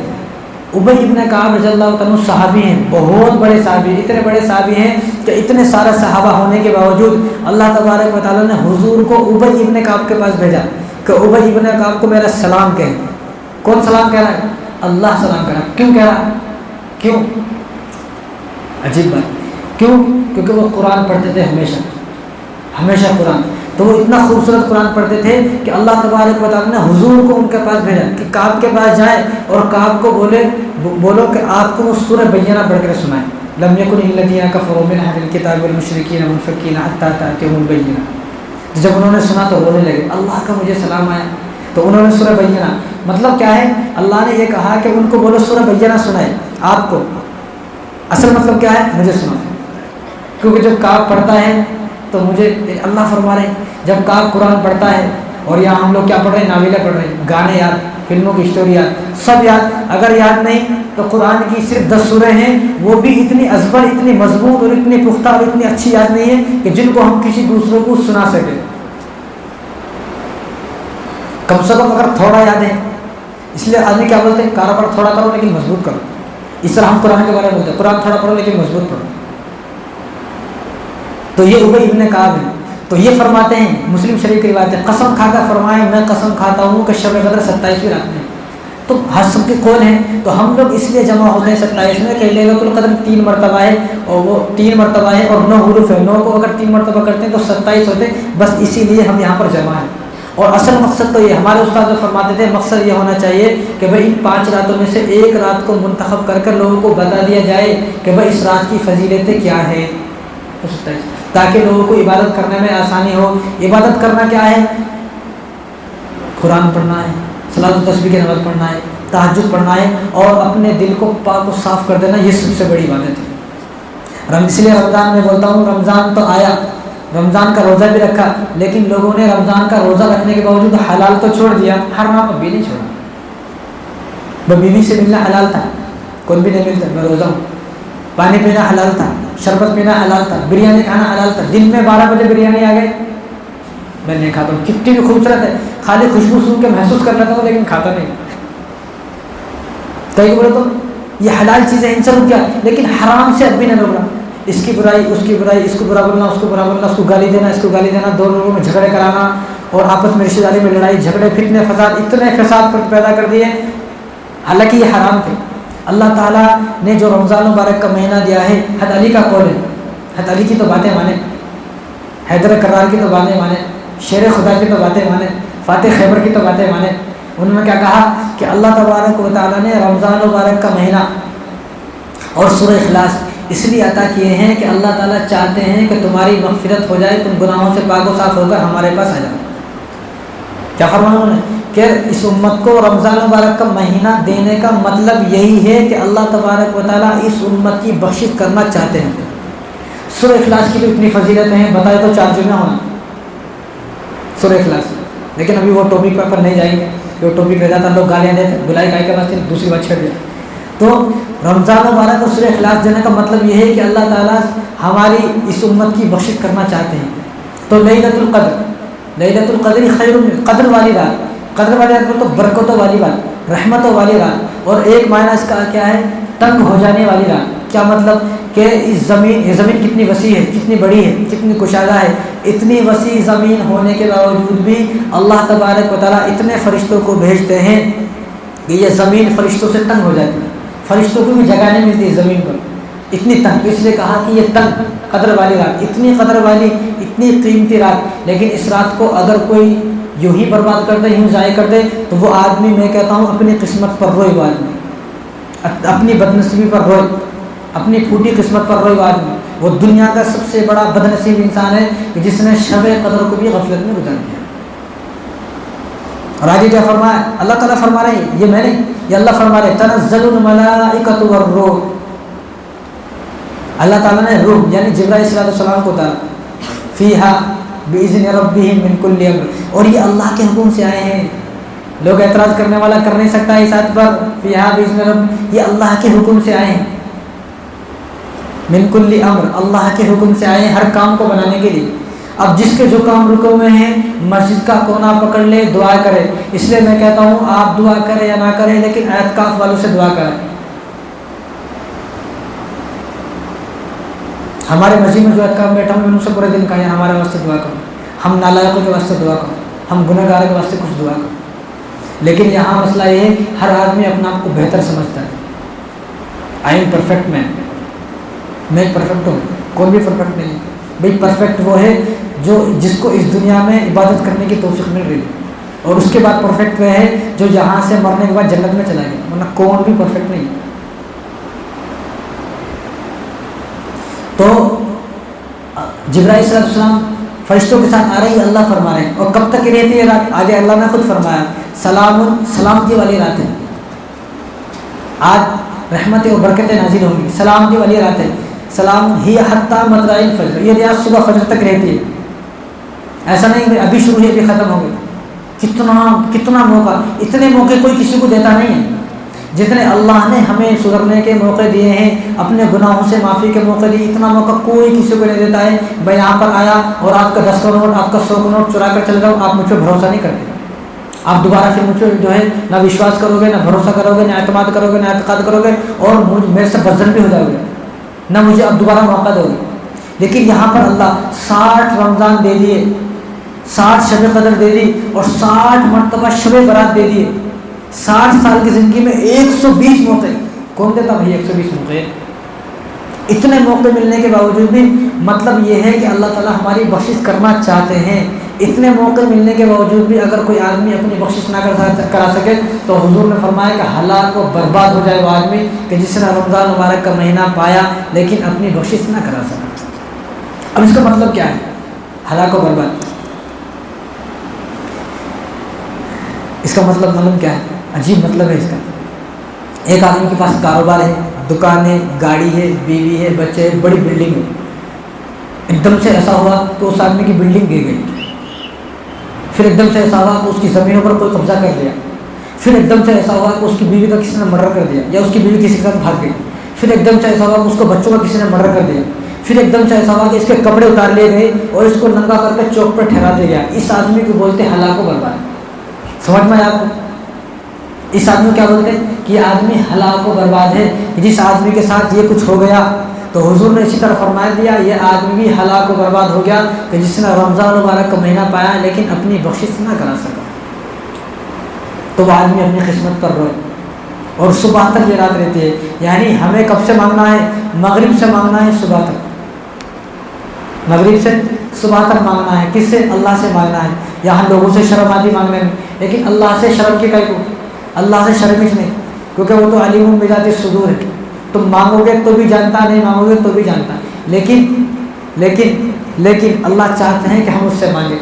ابی ابن کعب رضی اللہ عنہ صحابی ہیں، بہت بڑے صحابی، اتنے بڑے صحابی ہیں کہ اتنے سارے صحابہ ہونے کے باوجود اللہ تبارک و تعالیٰ نے حضور کو ابی ابن کعب کے پاس بھیجا کہ ابی ابن کعب کو میرا سلام کہیں. کون سلام کہہ رہا ہے؟ اللہ سلام کہہ رہا ہے. کیوں کہہ رہا؟ کیوں؟ عجیب بات. کیوں؟ کیونکہ وہ قرآن پڑھتے تھے ہمیشہ قرآن. تو وہ اتنا خوبصورت قرآن پڑھتے تھے کہ اللہ تبارک و تعالیٰ نے حضور کو ان کے پاس بھیجا کہ کعب کے پاس جائیں اور کعب کو بولو کہ آپ کو وہ سورہ بینہ پڑھ کر سنائیں. لم یکن الذین کفروا من اہل الکتاب والمشرکین منفکین حتی تأتیہم البینہ. جب انہوں نے سنا تو رونے لگے، اللہ کا مجھے سلام آیا. تو انہوں نے سورہ بینہ، مطلب کیا ہے؟ اللہ نے یہ کہا کہ ان کو بولو سورہ بینہ سنائے. آپ کو اصل مطلب کیا ہے؟ مجھے سنا. کیونکہ جب کعب پڑھتا ہے تو مجھے اللہ فرما رہے ہیں، جب کعب قرآن پڑھتا ہے، اور یہاں ہم لوگ کیا پڑھ رہے ہیں؟ ناولیں پڑھ رہے ہیں، گانے یاد، فلموں کی اسٹوری یاد، سب یاد. اگر یاد نہیں تو قرآن کی صرف 10 سوریں ہیں، وہ بھی اتنی ازبر، اتنی مضبوط اور اتنی پختہ اور اتنی اچھی یاد نہیں ہے کہ جن کو ہم کسی دوسروں کو سنا سکیں. کم سے کم اگر تھوڑا یاد ہے. اس لیے آدمی کیا بولتے ہیں؟ کاروبار تھوڑا کرو لیکن مضبوط کرو. اس طرح ہم قرآن کے بارے میں بولتے ہیں، قرآن تھوڑا پڑھو لیکن مضبوط پڑھو. تو یہ ابی ابن کعب ہے. تو یہ فرماتے ہیں، مسلم شریف کی روایت ہے، قسم کھا کر فرمائے میں قسم کھاتا ہوں کہ شب قدر 27ویں رات میں. تو ہر سب کے قول ہیں. تو ہم لوگ اس لیے جمع ہوتے ہیں 27 میں کہ لیلۃ القدر 3 مرتبہ ہے، اور وہ 3 مرتبہ ہے اور 9 حروف ہے. 9 کو اگر 3 مرتبہ کرتے ہیں تو 27 ہوتے ہیں. بس اسی لیے ہم یہاں پر جمع ہیں. اور اصل مقصد تو یہ ہمارے استاد جو فرماتے تھے، مقصد یہ ہونا چاہیے کہ بھائی ان 5 راتوں میں سے ایک رات کو منتخب کر کر لوگوں کو بتا دیا جائے کہ بھائی اس رات کی فضیلتیں کیا ہیں، تاکہ لوگوں کو عبادت کرنے میں آسانی ہو۔ عبادت کرنا کیا ہے؟ قرآن پڑھنا ہے، صلاۃ و تسبیح کی نماز پڑھنا ہے، تہجد پڑھنا ہے، اور اپنے دل کو پاک و صاف کر دینا، یہ سب سے بڑی عبادت ہے۔ اس لیے رمضان میں بولتا ہوں، رمضان تو آیا، رمضان کا روزہ بھی رکھا، لیکن لوگوں نے رمضان کا روزہ رکھنے کے باوجود حلال تو چھوڑ دیا، حرام ابھی نہیں چھوڑا۔ وہ بیوی سے ملنا حلال تھا، کوئی بھی نہیں ملتا، میں روزہ ہوں۔ پانی پینا حلال تھا، شربت پینا حلال تھا، بریانی کھانا حلال تھا۔ دن میں 12 بجے بریانی آ گئی، میں نہیں کھاتا ہوں، کتنی بھی خوبصورت ہے، خالی خوشبو سن کے محسوس کر لیتا ہوں، لیکن کھاتا نہیں۔ کئی بولے تو یہ حلال چیزیں ان سے رک گیا، لیکن حرام سے اب بھی نہیں روک رہا۔ اس کی برائی، اس کی برائی، اس کو برا بولنا، اس کو برا بولنا، اس کو گالی دینا، اس کو گالی دینا، دو لوگوں میں جھگڑے کرانا، اور آپس میں رشتہ داری میں لڑائی جھگڑے، فتنے فساد، اتنے فساد پیدا کر دیے، حالانکہ یہ حرام تھے۔ اللہ تعالیٰ نے جو رمضان مبارک کا مہینہ دیا ہے، حضرت علی کا قول ہے، حضرت علی کی تو باتیں مانیں، حیدر کرار کی تو باتیں مانیں، شیر خدا کی تو باتیں مانیں، فاتح خیبر کی تو باتیں مانیں۔ انہوں نے کیا کہا کہ اللہ تبارک و تعالیٰ نے رمضان مبارک کا مہینہ اور سورہ اخلاص اس لیے عطا کیے ہیں کہ اللہ تعالیٰ چاہتے ہیں کہ تمہاری مغفرت ہو جائے، تم گناہوں سے پاک و صاف ہو کر ہمارے پاس آ جاؤ۔ کیا فرمایا انہوں نے کہ اس امت کو رمضان مبارک کا مہینہ دینے کا مطلب یہی ہے کہ اللہ تبارک و تعالیٰ اس امت کی بخشش کرنا چاہتے ہیں۔ سورہ اخلاص کی تو اتنی فضیلتیں ہیں، بتائے تو 4 جمعہ ہونا سورہ اخلاص، لیکن ابھی وہ ٹاپک پر نہیں جائیں گے، جو ٹاپک رہ جاتا لوگ گالیاں دیتے، بلائی کائی کے بعد دوسری بات چھیڑ دیا۔ تو رمضان مبارک کو سورہ اخلاص دینے کا مطلب یہ ہے کہ اللہ تعالیٰ ہماری اس امت کی بخشش کرنا چاہتے ہیں۔ تو لیلۃ القدر، لیلۃ القدر خیر من، قدر والی رات، قدر والی رات تو برکتوں والی رات، رحمتوں والی رات، اور ایک معنی اس کا کیا ہے؟ تنگ ہو جانے والی رات۔ کیا مطلب کہ اس زمین، یہ زمین کتنی وسیع ہے، کتنی بڑی ہے، کتنی کشادہ ہے، اتنی وسیع زمین ہونے کے باوجود بھی اللہ تبارک و تعالیٰ اتنے فرشتوں کو بھیجتے ہیں کہ یہ زمین فرشتوں سے تنگ ہو جاتی ہے، فرشتوں کو بھی جگہ نہیں ملتی زمین پر، اتنی تنگ۔ اس لیے کہا کہ یہ تنگ قدر والی رات، اتنی قدر والی، اتنی قیمتی رات، لیکن اس رات کو اگر کوئی یوں ہی برباد کر دے، یوں ضائع کر دے، تو وہ آدمی، میں کہتا ہوں، اپنی قسمت پر روئے، وہ آدمی اپنی بدنصیبی پر روئے، اپنی پھوٹی قسمت پر روئے، وہ آدمی، وہ دنیا کا سب سے بڑا بدنصیب انسان ہے کہ جس نے شب قدر کو بھی غفلت میں گزار دیا۔ اور آگے کیا فرمایا؟ اللہ تعالیٰ فرما رہے ہیں، یہ میں نہیں، یہ اللہ فرما رہے ہیں، تنزل الملائکۃ والروح، اللہ تعالیٰ نے روح یعنی جبرائیل علیہ السلام کو اتارا، فیہا بإذن ربہم من کل امر، اور یہ اللہ کے حکم سے آئے ہیں۔ لوگ اعتراض کرنے والا کر نہیں سکتا اس آیت پر، فیہا بإذن رب، یہ اللہ کے حکم سے آئے ہیں، من کل امر، اللہ کے حکم سے آئے ہیں ہر کام کو بنانے کے لیے۔ اب جس کے جو کام رکے ہوئے ہیں، مسجد کا کونا پکڑ لے، دعا کرے۔ اس لیے میں کہتا ہوں آپ دعا کریں یا نہ کریں، لیکن اعتکاف والوں سے دعا کریں۔ ہمارے مسجد میں جو اعتکاف میں بیٹھا ہوں، میں ان سے پورے دن کہا ہمارے واسطے دعا کرو، ہم نالائقوں کے واسطے دعا کرو، ہم گنہ گاروں کے واسطے کچھ دعا کرو۔ لیکن یہاں مسئلہ یہ ہے، ہر آدمی اپنا آپ کو بہتر سمجھتا ہے۔ آئی ایم پرفیکٹ مین، میں پرفیکٹ ہوں، کوئی بھی پرفیکٹ نہیں ہے بھائی۔ پرفیکٹ وہ ہے جو جس کو اس دنیا میں عبادت کرنے کی توفیق مل رہی ہے، اور اس کے بعد پرفیکٹ وہ ہے جو یہاں سے مرنے کے بعد جنت میں چلا گیا، ورنہ کون بھی پرفیکٹ نہیں ہے۔ تو جبرائیل علیہ السلام فرشتوں کے ساتھ آ رہی ہے، اللہ فرما رہے ہیں، اور کب تک رہتی ہے رات؟ آگے اللہ نے خود فرمایا، سلامتی والی رات ہے، آج رحمتیں اور برکتیں نازل ہوں گی، سلامتی والی رات ہے، سلام ہی حتی مطلع الفجر، یہ رات صبح فجر تک رہتی ہے، ایسا نہیں کہ ابھی شروع ہے ابھی ختم ہو گئی۔ کتنا موقع، اتنے موقع کوئی کسی کو دیتا نہیں ہے جتنے اللہ نے ہمیں سدھرنے کے موقع دیے ہیں، اپنے گناہوں سے معافی کے موقع دیے، اتنا موقع کوئی کسی کو نہیں دیتا ہے۔ میں یہاں پر آیا اور آپ کا 10 کا نوٹ، آپ کا 100 کا نوٹ چرا کر چل رہا ہوں، آپ مجھ پہ بھروسہ نہیں کرتے، آپ دوبارہ پھر مجھ پہ جو ہے نہ وشواس کرو گے، نہ بھروسہ کرو گے، نہ اعتماد کرو گے، نہ اعتقاد کرو گے، اور میرے سے بدظن بھی ہو جاؤ گے، نہ مجھے اب دوبارہ موقع دو گے۔ لیکن یہاں پر اللہ 60 رمضان دے دیے، 60 شب قدر دے دی، اور 60 مرتبہ شب برات دے دیے، 60 سال کی زندگی میں 120 موقع، کون دیتا بھائی 120 موقع؟ اتنے موقع ملنے کے باوجود بھی مطلب یہ ہے کہ اللہ تعالیٰ ہماری بخشش کرنا چاہتے ہیں، اتنے موقع ملنے کے باوجود بھی اگر کوئی آدمی اپنی بخشش نہ کرا سکے تو حضور نے فرمایا کہ ہلاک و برباد ہو جائے وہ آدمی کہ جس نے رمضان مبارک کا مہینہ پایا لیکن اپنی بخشش نہ کرا سکا۔ اب اس کا مطلب کیا ہے ہلاک و برباد؟ اس کا مطلب کیا ہے؟ عجیب مطلب ہے اس کا۔ ایک آدمی کے پاس کاروبار ہے، دکان ہے، گاڑی ہے، بیوی ہے، بچے ہے، بڑی بلڈنگ ہے، ایک دم سے ایسا ہوا کہ اس آدمی کی بلڈنگ گر گئی، پھر ایک دم سے ایسا ہوا کہ اس کی زمینوں پر کوئی قبضہ کر لیا، پھر ایک دم سے ایسا ہوا کہ اس کی بیوی کا کسی نے مرڈر کر دیا یا اس کی بیوی کسی کے ساتھ بھاگ گئی، پھر ایک دم سے ایسا ہوا کہ اس کو بچوں کا کسی نے مرڈر کر دیا، پھر ایک دم سے ایسا ہوا کہ اس کے کپڑے اتار لیے گئے اور اس کو ننگا کر کے چوک پر ٹھہرا دیا گیا۔ اس آدمی کو بولتے ہیں ہلاک و برباد۔ سمجھ میں آپ کو اس آدمی کو کیا بولتے ہیں کہ یہ آدمی ہلاک و برباد ہے، جس آدمی کے ساتھ یہ کچھ ہو گیا تو حضور نے اسی طرح فرمایا دیا یہ آدمی بھی ہلاک و برباد ہو گیا کہ جس نے رمضان مبارک کا مہینہ پایا لیکن اپنی بخشش نہ کرا سکا، تو وہ آدمی اپنی قسمت پر روئے۔ اور صبح تک یہ رات رہتی ہے، یعنی ہمیں کب سے مانگنا ہے؟ مغرب سے مانگنا ہے صبح تک، مغرب سے صبح تک مانگنا ہے۔ کس سے؟ اللہ سے مانگنا ہے۔ یہاں لوگوں سے شرم آتی مانگنے میں، لیکن اللہ سے شرم کی کہیں کو، اللہ سے شرم اس نہیں، کیونکہ وہ تو علیم بذات الصدور ہے۔ تم مانگو گے تو بھی جانتا، نہیں مانگو گے تو بھی جانتا، لیکن اللہ چاہتے ہیں کہ ہم اس سے مانگیں،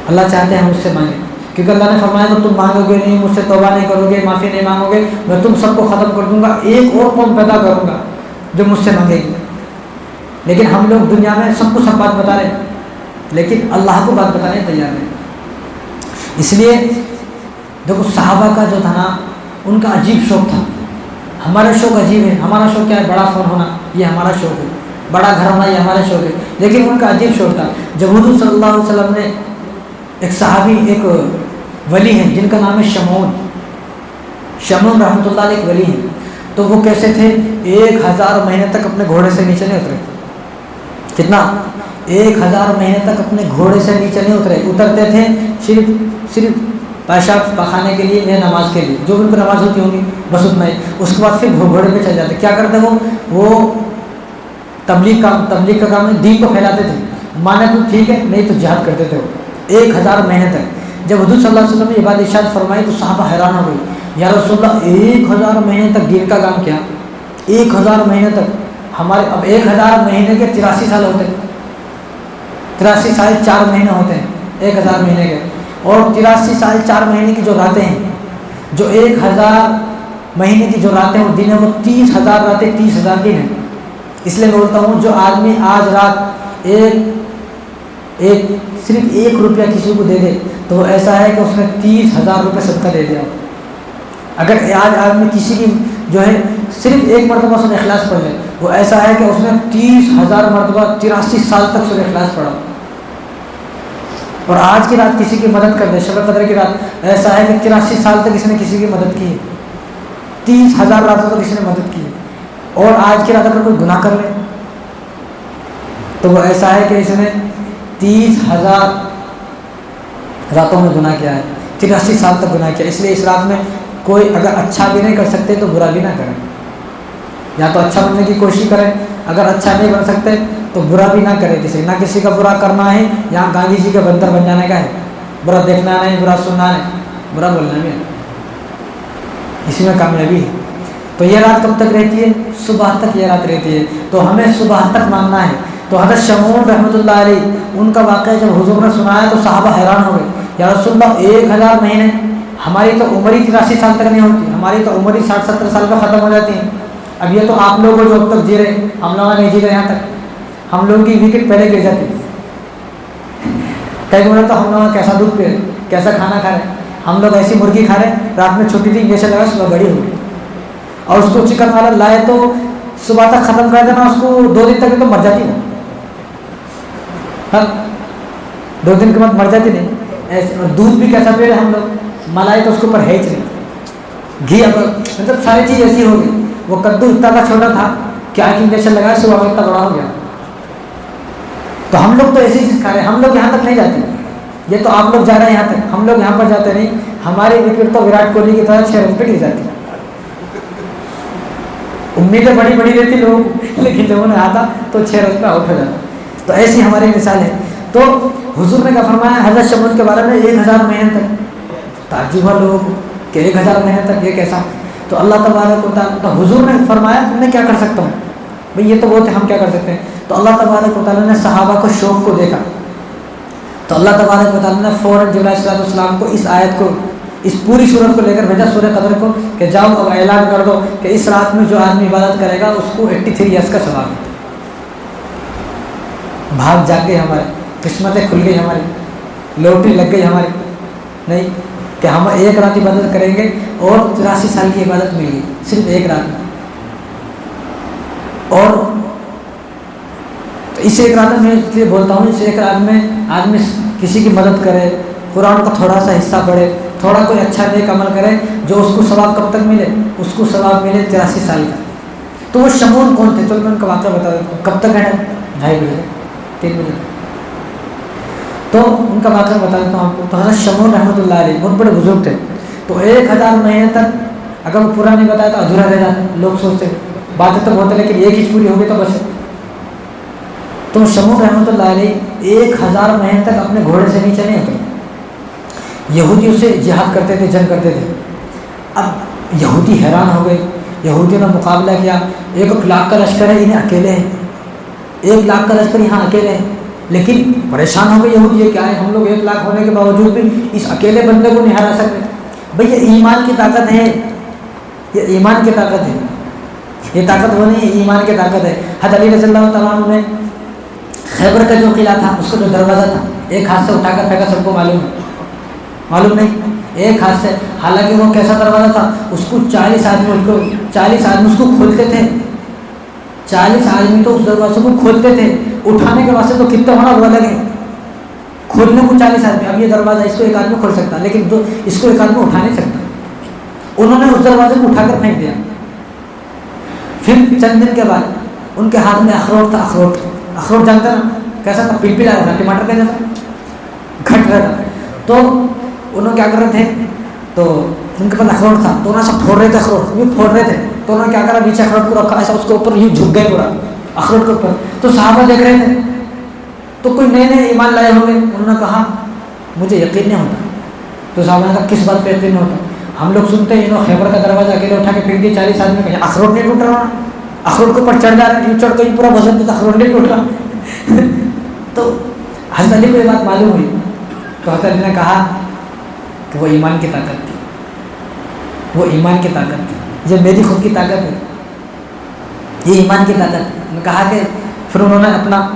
اللہ چاہتے ہیں ہم اس سے مانگیں، کیونکہ اللہ نے فرمایا تو تم مانگو گے نہیں، مجھ سے توبہ نہیں کرو گے، معافی نہیں مانگو گے، میں تم سب کو ختم کر دوں گا، ایک اور قوم پیدا کروں گا جو مجھ سے مانگے گی۔ لیکن ہم لوگ دنیا میں سب کو سب بات بتا رہے ہیں لیکن اللہ کو بات بتانے تیار نہیں۔ اس لیے دیکھو صحابہ کا جو تھا نا، ان کا عجیب شوق تھا۔ ہمارا شوق عجیب ہے، ہمارا شوق کیا ہے؟ بڑا فون ہونا، یہ ہمارا شوق ہے، بڑا گھر ہونا، یہ ہمارا شوق ہے، لیکن ان کا عجیب شوق تھا۔ جب حضور صلی اللہ علیہ وسلم نے ایک صحابی، ایک ولی ہیں جن کا نام ہے شمعون رحمۃ اللہ علیہ، ایک ولی ہیں، تو وہ کیسے تھے؟ 1000 مہینے تک اپنے گھوڑے سے نیچے نہیں اترے۔ کتنا؟ 1000 مہینے تک اپنے گھوڑے سے نیچے نہیں اترے، اترتے تھے صرف پیشاب پخانے کے لیے یا نماز کے لیے، جو ان کو نماز ہوتی ہوگی بس اتنا ہی۔ اس کے بعد پھر گھوڑے پہ چل جاتے۔ کیا کرتے وہ تبلیغ کا کام ہے، دین کو پھیلاتے تھے، مانے تو ٹھیک ہے نہیں تو جہاد کرتے تھے وہ 1000 مہینے تک۔ جب حضور صلی اللہ علیہ وسلم نے یہ بات ارشاد فرمائی تو صحابہ حیران ہو گئی، یا رسول اللہ 1000 مہینے تک دین کا کام کیا؟ 1000 مہینے تک ہمارے، اب 1000 مہینے کے 83 سال ہوتے ہیں، 83 سال 4 مہینے ہوتے ہیں 1000 مہینے کے، اور 83 سال 4 مہینے کی جو راتیں ہیں، جو 1000 مہینے کی جو راتیں وہ دن ہیں، وہ 30,000 راتیں 30,000 دن ہیں۔ اس لیے میں بولتا ہوں جو آدمی آج رات صرف 1 روپیہ کسی کو دے دے تو وہ ایسا ہے کہ اس نے 30,000 روپے صدقہ دے دیا۔ اگر آج آدمی کسی کی جو ہے صرف 1 مرتبہ سورہ اخلاص پڑھ لے، وہ ایسا ہے کہ اس نے 30,000 مرتبہ 83 سال تک سورہ اخلاص پڑھا۔ اور آج کی رات کسی کی مدد کر دے، شب قدر کی رات، ایسا ہے کہ 83 سال تک اس نے کسی کی مدد کی ہے، 30,000 راتوں تک اس نے مدد کی ہے۔ اور آج کی رات اگر کوئی گناہ کر لے تو وہ ایسا ہے کہ اس نے 30,000 راتوں میں گناہ کیا ہے، 83 سال تک گناہ کیا۔ اس لیے اس رات میں کوئی اگر اچھا بھی نہیں کر سکتے تو برا بھی نہ کریں، یا تو اچھا بننے کی کوشش کریں، اگر اچھا نہیں بن سکتے تو برا بھی نہ کرے، نہ کسی کا برا کرنا ہے، یہاں گاندھی جی کا بندر بن جانے کا ہے، برا دیکھنا نہیں، برا سننا نہیں، برا بولنا بھی نہیں، اسی میں کامیابی ہے۔ تو یہ رات کب تک رہتی ہے؟ صبح تک یہ رات رہتی ہے، تو ہمیں صبح تک مانگنا ہے۔ تو حضرت شمعون رحمۃ اللہ علیہ، ان کا واقعہ جب حضور نے سنایا تو صحابہ حیران ہو گئے، یا رسول اللہ 1000 مہینے، ہماری تو عمر ہی 83 سال تک نہیں ہوتی، ہماری تو عمر ہی 60-70 سال کا ختم ہو جاتی ہے۔ اب یہ تو آپ لوگ جو اب تک جی رہے، ہم لوگ نہیں جی رہے یہاں تک، ہم لوگوں کی وکٹ پہلے گر جاتی، کئی بولے تو ہم لوگ کیسا دودھ پی رہے، کیسا کھانا کھا رہے، ہم لوگ ایسی مرغی کھا رہے، رات میں چھوٹی تھی انجیکشن لگا صبح بڑی ہو گئی، اور اس کو چکن والا لائے تو صبح تک ختم کر دینا، اس کو 2 دن تک تو مر جاتی ہے، ہاں 2 دن کے بعد مر جاتی نہیں ایسے۔ اور دودھ بھی کیسا پی رہے ہم لوگ، ملائی تو اس کے اوپر ہے ہی نہیں، گھی مطلب ساری چیز ایسی ہو گئی۔ وہ کدو اتنا کا چھوٹا تھا کیا انجیکشن لگایا صبح میں اتنا بڑا ہو گیا۔ تو ہم لوگ تو ایسی چیز کھا رہے ہیں، ہم لوگ یہاں تک نہیں جاتے، یہ تو آپ لوگ جا رہے ہیں یہاں تک، ہم لوگ یہاں پر جاتے نہیں۔ ہماری وکٹ تو وراٹ کوہلی کی طرح 6 رن پہ گر جاتی، امیدیں بڑی بڑی رہتی لوگوں کو، لیکن جب انہیں آتا تو 6 رن پہ آؤٹ ہو جاتا۔ تو ایسی ہماری مثال ہے۔ تو حضور نے کیا فرمایا حضرت شمعون کے بارے میں 1000 مہینے تک؟ تعجب ہے لوگوں کو کہ 1000 مہینے تک یہ کیسا؟ تو اللہ تبارک و تعالیٰ حضور نے فرمایا کہ میں کیا کر سکتا ہوں بھئی، یہ تو وہ تھے، ہم کیا کر سکتے ہیں؟ تو اللہ تبارک و تعالیٰ نے صحابہ کو شوق کو دیکھا، تو اللہ تبارک و تعالیٰ نے فوراً جبرائیل علیہ السلام کو اس آیت کو، اس پوری سورت کو لے کر بھیجا، سورہ قدر کو، کہ جاؤ اب اعلان کر دو کہ اس رات میں جو آدمی عبادت کرے گا اس کو 83 ایئرس کا ثواب ہے۔ بھاگ جاگ گئی ہمارے، قسمتیں کھل گئی ہماری، لوٹری لگ گئی ہماری، نہیں کہ ہم ایک رات عبادت کریں گے اور 83 سال کی عبادت مل گئی صرف ایک رات میں۔ اور تو اس ایک رات میں اس لیے بولتا ہوں، اس ایک رات میں آدمی کسی کی مدد کرے، قرآن کا تھوڑا سا حصہ پڑھے، تھوڑا کوئی اچھا نیک عمل کرے، جو اس کو ثواب کب تک ملے؟ اس کو ثواب ملے 83 سال کا۔ تو وہ شمعون کون تھے؟ چلو میں ان کا واقعہ بتا دیتا ہوں۔ کب تک ہے؟ 2:30 بجے 3 بجے تو ان کا واقعہ بتا دیتا ہوں آپ کو۔ تو حضرت شمعون رحمۃ اللہ علیہ بہت بڑے بزرگ تھے، تو 1000 مہینے تک اگر وہ پورا نہیں بتایا تو ادھورا رہ جاتا، لوگ سوچتے باتیں تو بہت ہے لیکن ایک ہی پوری ہوگی تو بس۔ تو شمعون رحمۃ اللہ علیہ 1000 مہینے تک اپنے گھوڑے سے نیچے نہیں اترے۔ یہودیوں سے جہاد کرتے تھے، جنگ کرتے تھے۔ اب یہودی حیران ہو گئے، یہودیوں نے مقابلہ کیا، 1 لاکھ کا لشکر ہے، انہیں اکیلے ہیں، 1 لاکھ کا لشکر یہاں اکیلے ہیں، لیکن پریشان ہو گئے یہودی، یہ کیا ہے، ہم لوگ 1 لاکھ ہونے کے باوجود بھی اس اکیلے بندے کو نہیں ہرا سکتے۔ بھئی یہ ایمان کی طاقت ہے، یہ ایمان کی طاقت ہے، یہ طاقت وہ نہیں ہے، ایمان کی طاقت ہے۔ حضرت علی رضی اللہ تعالیٰ عنہ نے خیبر کا جو قلعہ تھا، اس کا جو دروازہ تھا، ایک ہاتھ سے اٹھا کر پھینکا، سب کو معلوم نہیں، ایک ہاتھ سے، حالانکہ وہ کیسا دروازہ تھا، اس کو 40 آدمی اس کو کھولتے تھے، 40 آدمی تو اس دروازے کو کھولتے تھے، اٹھانے کے واسطے تو کتنے ہونا وہ الگ ہے، کھولنے کو 40 آدمی، اب یہ دروازہ اس کو ایک آدمی کھول سکتا لیکن اس کو ایک آدمی اٹھا نہیں سکتا، انہوں نے اس دروازے کو اٹھا کر پھینک دیا۔ پھر چند دن کے بعد ان کے ہاتھ میں اخروٹ تھا، اخروٹ جانتے نا کیسا تھا، پلپلا رہا تھا، ٹماٹر کا جیسا گھٹ رہا تھا، تو انہوں کیا کر رہے تھے، تو ان کے پاس اخروٹ تھا، تو انہوں سب پھوڑ رہے تھے، اخروٹ یہ پھوڑ رہے تھے، تو انہوں نے کیا کرا، نیچے اخروٹ کو رکھا ایسا، اس کے اوپر یہ جھک گئے پورا اخروٹ کے اوپر، تو صحابہ دیکھ رہے تھے، تو کوئی نئے ایمان لائے ہوں گے، انہوں نے کہا مجھے یقین نہیں ہوتا، تو صحابہ نے کہا کس بات پہ یقین نہیں ہوتا، ہم لوگ سنتے ہیں انہوں خیبر کا دروازہ اکیلے اٹھا کے پھینک دیا، 40 آدمی کہیں اخروٹ نہیں ٹوٹ رہا، اخروٹ کے اوپر چڑھ جا رہا ہے، چڑھ کے پورا وزن دیتا، اخروٹ نہیں ٹوٹ رہا تو حضرت علی کو یہ بات معلوم ہوئی، تو حضرت علی نے کہا کہ وہ ایمان کی طاقت تھی، وہ ایمان کی طاقت تھی، یہ میری خود کی طاقت ہے، یہ ایمان کی طاقت ہے۔ نے کہا کہ پھر انہوں نے اپنا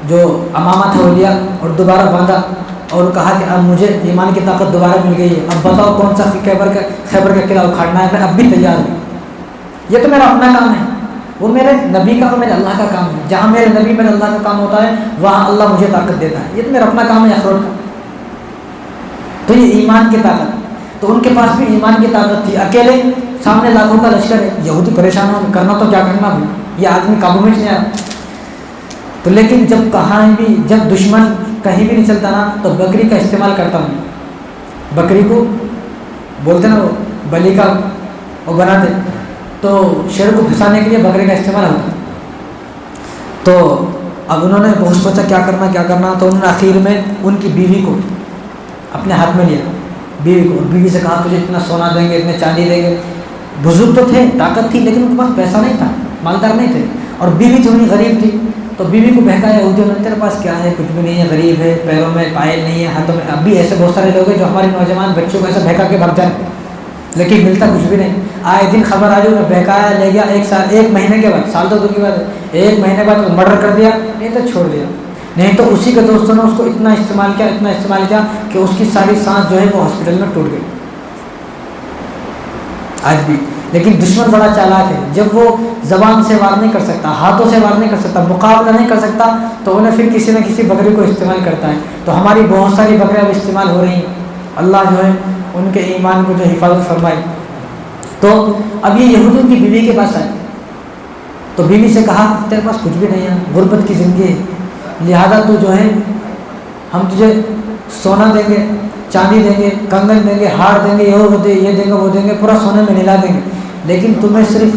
جو امامہ تھا وہ لیا اور دوبارہ باندھا اور کہا کہ اب مجھے ایمان کی طاقت دوبارہ مل گئی ہے، اب بتاؤ کون سا خیبر کا قلعہ اکھاڑنا ہے، میں اب بھی تیار ہوں، یہ تو میرا اپنا کام ہے، وہ میرے نبی کا اور میرے اللہ کا کام ہے، جہاں میرے نبی میرے اللہ کا کام ہوتا ہے وہاں اللہ مجھے طاقت دیتا ہے، یہ تو میرا اپنا کام ہے اخروٹ کا۔ تو یہ ایمان کی طاقت، تو ان کے پاس بھی ایمان کی طاقت تھی، اکیلے سامنے لاکھوں کا لشکر ہے، یہودی پریشان ہو کرنا تو کیا کرنا بھی، یہ آدمی قابو میں نہیں آ رہا، تو لیکن جب دشمن کہیں بھی نہیں چلتا نا تو بکری کا استعمال کرتا ہوں، بکری کو بولتے نا وہ بلی کا وہ بناتے، تو شیر کو پھنسانے کے لیے بکرے کا استعمال ہوتا، تو اب انہوں نے بہت سوچا کیا کرنا، تو انہوں نے آخر میں ان کی بیوی کو اپنے ہاتھ میں لیا، بیوی سے کہا تجھے اتنا سونا دیں گے، اتنے چاندی دیں گے، بزرگ تو تھے، طاقت تھی، لیکن ان کے پاس پیسہ نہیں تھا، مالدار نہیں تھے، اور بیوی تھوڑی غریب تھی، تو بیوی کو بہکایا یہودیوں نے، تیرے پاس کیا ہے، کچھ بھی نہیں ہے، غریب ہے، پیروں میں پائل نہیں ہے، ہاتھوں میں، اب بھی ایسے بہت سارے لوگ ہیں جو ہمارے نوجوان بچوں کو ایسے بہکا کے بھگ جائیں، لیکن ملتا کچھ بھی نہیں، آئے دن خبر آ جائے انہیں بہکایا لے گیا، 1 مہینے کے بعد، سال تو دور کی بات ہے، 1 مہینے بعد مرڈر کر دیا، نہیں تو چھوڑ دیا، نہیں تو اسی کے دوستوں نے اس کو اتنا استعمال کیا کہ اس کی ساری سانس جو ہے وہ ہاسپٹل میں ٹوٹ گئی آج بھی۔ لیکن دشمن بڑا چالاک ہے، جب وہ زبان سے وار نہیں کر سکتا، ہاتھوں سے وار نہیں کر سکتا، مقابلہ نہیں کر سکتا، تو انہیں پھر کسی نہ کسی بکری کو استعمال کرتا ہے، تو ہماری بہت ساری بکریاں اب استعمال ہو رہی ہیں، اللہ جو ہے ان کے ایمان کو جو حفاظت فرمائے۔ تو اب یہ یہودیوں کی بیوی کے پاس آئے، تو بیوی سے کہا تیرے پاس کچھ بھی نہیں ہے، غربت کی زندگی ہے، لہذا تو جو ہے ہم تجھے سونا دیں گے، چاندی دیں گے، کنگن دیں گے، ہار دیں گے، یہ دیں گے، وہ دیں گے، پورا سونے میں نلا دیں گے، لیکن تمہیں صرف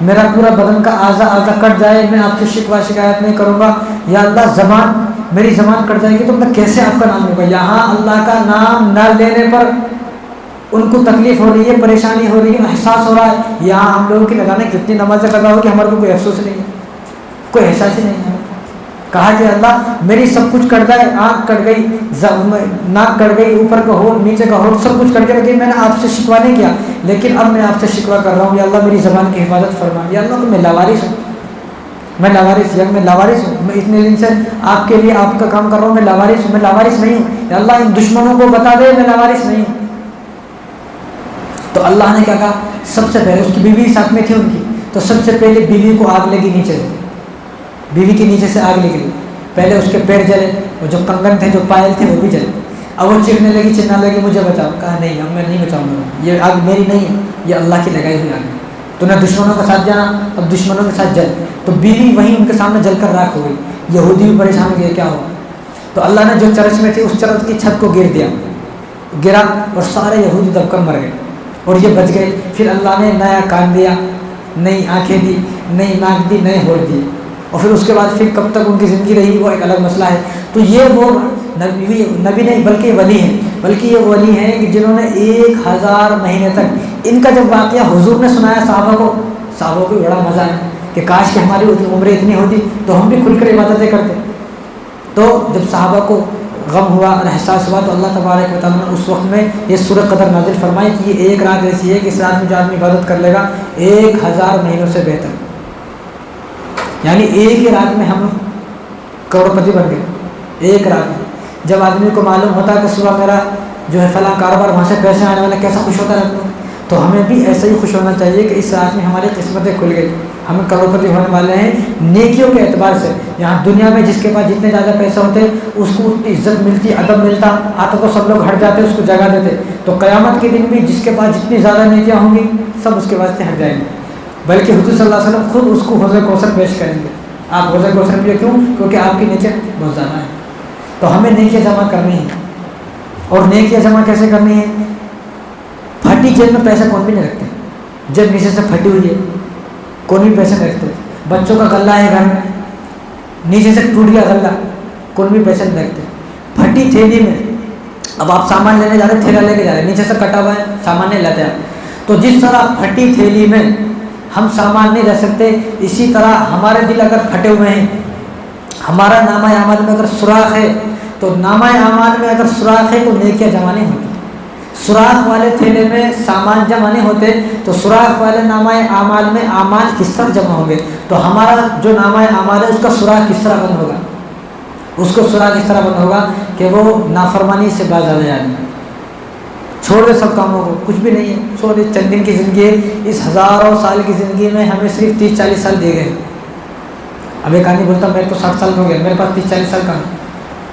میرا پورا بدن کا اعضا کٹ جائے، میں آپ سے شکوہ شکایت نہیں کروں گا، یا اللہ میری زبان کٹ جائے گی تو میں کیسے آپ کا نام لوں گا؟ یہاں اللہ کا نام نہ لینے پر ان کو تکلیف ہو رہی ہے، پریشانی ہو رہی ہے، احساس ہو رہا ہے۔ یہاں ہم لوگوں کی لگانے کتنی نمازیں کر رہا ہو کہ ہمارے کو کوئی افسوس نہیں ہے، کوئی احساس ہی نہیں ہے۔ کہا کہ اللہ میری سب کچھ کٹ جائے، آنکھ کٹ گئی، ناک کٹ گئی، اوپر کا ہونٹ نیچے کا ہونٹ سب کچھ کٹ گیا، لیکن میں نے آپ سے شکوہ نہیں کیا، لیکن اب میں آپ سے شکوہ کر رہا ہوں، یا اللہ میری زبان کی حفاظت فرما۔ یا اللہ تو میں لاوارث ہوں، میں لاوارث ہوں، میں اتنے دن سے آپ کے لیے آپ کا کام کر رہا ہوں، میں لاوارث ہوں، میں لاوارث نہیں ہوں، یا اللہ ان دشمنوں کو بتا دے میں لاوارث نہیں ہوں۔ تو اللہ نے کیا کہا؟ سب سے پہلے اس کی بیوی ساتھ میں تھی ان کی، تو سب سے پہلے بیوی کو آگ لگی نیچے، بیوی کے نیچے سے آگ لگی، پہلے اس کے پیر جلے، وہ جو کنگن تھے جو پائل تھے وہ بھی جلے۔ اب وہ چیخنے لگی مجھے بچاؤ، کہا نہیں اب میں نہیں بچاؤں گا، یہ آگ میری نہیں ہے، یہ اللہ کی لگائی ہوئی آگ ہے، تو نے دشمنوں کے ساتھ جانا، اب دشمنوں کے ساتھ جل۔ تو بیوی وہیں ان کے سامنے جل کر راکھ ہو گئی، یہودی بھی پریشان ہو گئے کیا ہوا؟ تو اللہ نے جو چرچ میں تھی اس چرچ کی چھت کو گرا اور سارے یہودی دب کر مر گئے اور یہ بچ گئے۔ پھر اللہ نے نیا کان دیا، نئی آنکھیں دی، نئی ناک دی، نئے ہونٹ دیے، اور پھر اس کے بعد پھر کب تک ان کی زندگی رہی وہ ایک الگ مسئلہ ہے۔ تو یہ وہ نبی نہیں بلکہ ولی ہیں، بلکہ یہ ولی ہیں کہ جنہوں نے 1000 مہینے تک، ان کا جب واقعہ حضور نے سنایا صحابہ کو بڑا مزہ آیا کہ کاش کہ ہماری عمریں اتنی ہوتی تو ہم بھی کھل کر عبادتیں کرتے۔ تو جب صحابہ کو غم ہوا اور احساس ہوا تو اللہ تبارک و تعالیٰ نے اس وقت میں یہ سورۃ قدر نازل فرمائی کہ یہ ایک رات ایسی ہے کہ اس رات میں جو آدمی عبادت کر لے گا 1000 مہینوں سے بہتر، یعنی ایک ہی رات میں ہم کروڑپتی بن گئے، ایک رات میں۔ جب آدمی کو معلوم ہوتا ہے کہ صبح میرا جو ہے فلاں کاروبار وہاں سے پیسے آنے والے، کیسا خوش ہوتا رہتا ہے، تو ہمیں بھی ایسا ہی خوش ہونا چاہیے کہ اس رات میں ہماری قسمتیں کھل گئی، ہم کروڑپتی ہونے والے ہیں نیکیوں کے اعتبار سے۔ یہاں دنیا میں جس کے پاس جتنے زیادہ پیسے ہوتے اس کو اتنی عزت ملتی، ادب ملتا، آتا تو سب لوگ ہٹ جاتے، اس کو جگہ دیتے۔ تو قیامت کے دن بھی جس کے پاس جتنی زیادہ نیکیاں ہوں گی سب اس کے واسطے ہٹ جائیں گے، بلکہ حضور صلی اللہ علیہ وسلم خود اس کو حوض کوثر پیش کریں گے۔ آپ حوض کوثر پیے کیوں؟ کیونکہ آپ کی نیکیاں بہت زیادہ ہیں۔ تو ہمیں نیکیاں جمع کرنی ہیں، اور نیکیاں جمع کیسے کرنی ہے؟ پھٹی جیب میں پیسے کون بھی نہیں رکھتے، جب نیچے سے پھٹی ہوئی ہے کون بھی پیسے نہیں رکھتے۔ بچوں کا غلہ ہے گھر میں، نیچے سے ٹوٹ گیا غلہ، کون بھی پیسے نہیں رکھتے۔ پھٹی تھیلی میں اب آپ سامان لینے جا رہے، تھیلا لے کے جا رہے، نیچے سے کٹا ہوا ہے، سامان نہیں لاتے آپ، تو جس طرح پھٹی تھیلی میں ہم سامان نہیں رکھ سکتے، اسی طرح ہمارے دل اگر پھٹے ہوئے ہیں، ہمارا نامہ اعمال میں اگر سوراخ ہے، تو نامہ اعمال میں اگر سوراخ ہے تو نیکیاں جمع نہیں ہوتی۔ سوراخ والے تھیلے میں سامان جمع نہیں ہوتے، تو سوراخ والے نامہ اعمال میں اعمال کس طرح جمع ہوں گے؟ تو ہمارا جو نامہ اعمال ہے اس کا سوراخ کس طرح بند ہوگا؟ اس کو سوراخ اس طرح بند ہوگا کہ وہ نافرمانی سے باز آ جائے، چھوڑ دے سب کاموں کو، کچھ بھی نہیں ہے، چھوڑ دے، چند دن کی زندگی ہے، اس ہزاروں سال کی زندگی میں ہمیں صرف 30-40 سال دیے گئے۔ اب ایک آدمی بولتا میرے تو 60 سال ہو گیا، میرے پاس 30-40 سال کا ہے،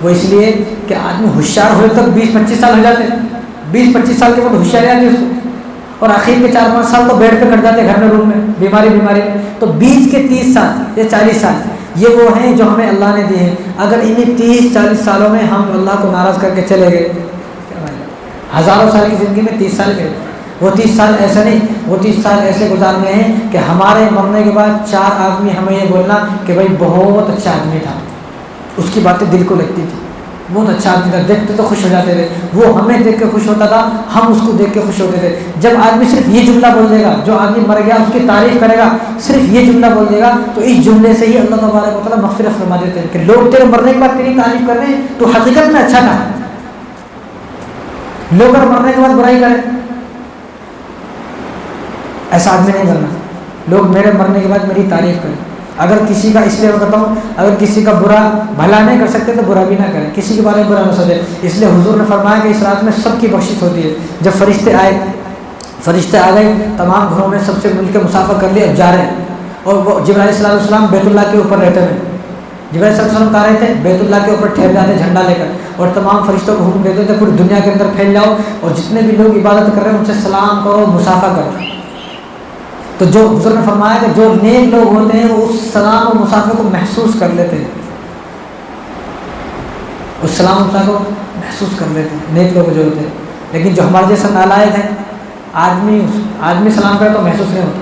وہ اس لیے کہ آدمی ہوشیار ہوئے تک 20-25 سال ہو جاتے ہیں، 20-25 سال کے بعد ہوشیاری آتی ہے اس کو، اور آخر کے 4-5 سال تو بیڈ پہ کٹ جاتے ہیں گھر میں، روم میں، بیماری میں۔ تو 20 کے 30 سال یا 40 سال یہ وہ ہیں جو ہمیں اللہ نے دیے ہیں۔ اگر انہیں 30-40 سالوں میں ہم اللہ کو ناراض کر کے چلے گئے، ہزاروں سال کی زندگی میں 30 سال گئے، وہ 30 سال ایسے نہیں، وہ 30 سال ایسے گزارنے ہیں کہ ہمارے مرنے کے بعد 4 آدمی ہمیں یہ بولنا کہ بھائی بہت اچھا آدمی تھا، اس کی باتیں دل کو لگتی تھی، بہت اچھا آدمی تھا، دیکھتے تو خوش ہو جاتے تھے، وہ ہمیں دیکھ کے خوش ہوتا تھا، ہم اس کو دیکھ کے خوش ہوتے تھے۔ جب آدمی صرف یہ جملہ بول دے گا، جو آدمی مر گیا اس کی تعریف کرے گا، صرف یہ جملہ بول دے گا، تو اس جملے سے ہی اللہ تبارک و تعالیٰ مغفرت فرما دیتے ہیں کہ لوگ تیرے مرنے کے بعد تیری تعریف کر رہے ہیں تو حقیقت میں اچھا تھا۔ لوگ اگر مرنے کے بعد برائی کریں، ایسا آدمی نہیں کرنا، لوگ میرے مرنے کے بعد میری تعریف کریں۔ اگر کسی کا، اس لیے میں کہتا ہوں، اگر کسی کا برا بھلا نہیں کر سکتے تو برا بھی نہ کریں، کسی کے بارے میں برا نہ سوچیں۔ اس لیے حضور نے فرمایا کہ اس رات میں سب کی بخشش ہوتی ہے۔ جب فرشتے آ گئے، تمام گھروں میں سب سے مل کے مسافر کر لیے، اب جا رہے ہیں، اور وہ جبرائیل صلی اللہ علیہ وسلم بیت اللہ کے اوپر رہتے ہیں، جبرائیل صلی اللہ علیہ وسلم کہا رہے تھے بیت اللہ کے اوپر ٹھہر جاتے جھنڈا لے کر، اور تمام فرشتوں کو حکم دیتے تھے پوری دنیا کے اندر پھیل جاؤ، اور جتنے بھی لوگ عبادت کر رہے ہیں ان سے سلام کرو، مسافہ کرو۔ تو جو حضور نے فرمایا کہ جو نیک لوگ ہوتے ہیں وہ اس سلام و مسافے کو محسوس کر لیتے ہیں، اس سلام و مسافے کو محسوس کر لیتے ہیں نیک لوگ جو ہوتے ہیں۔ لیکن جو ہمارے جیسا نالائق ہے، آدمی سلام کرے تو محسوس نہیں ہوتا،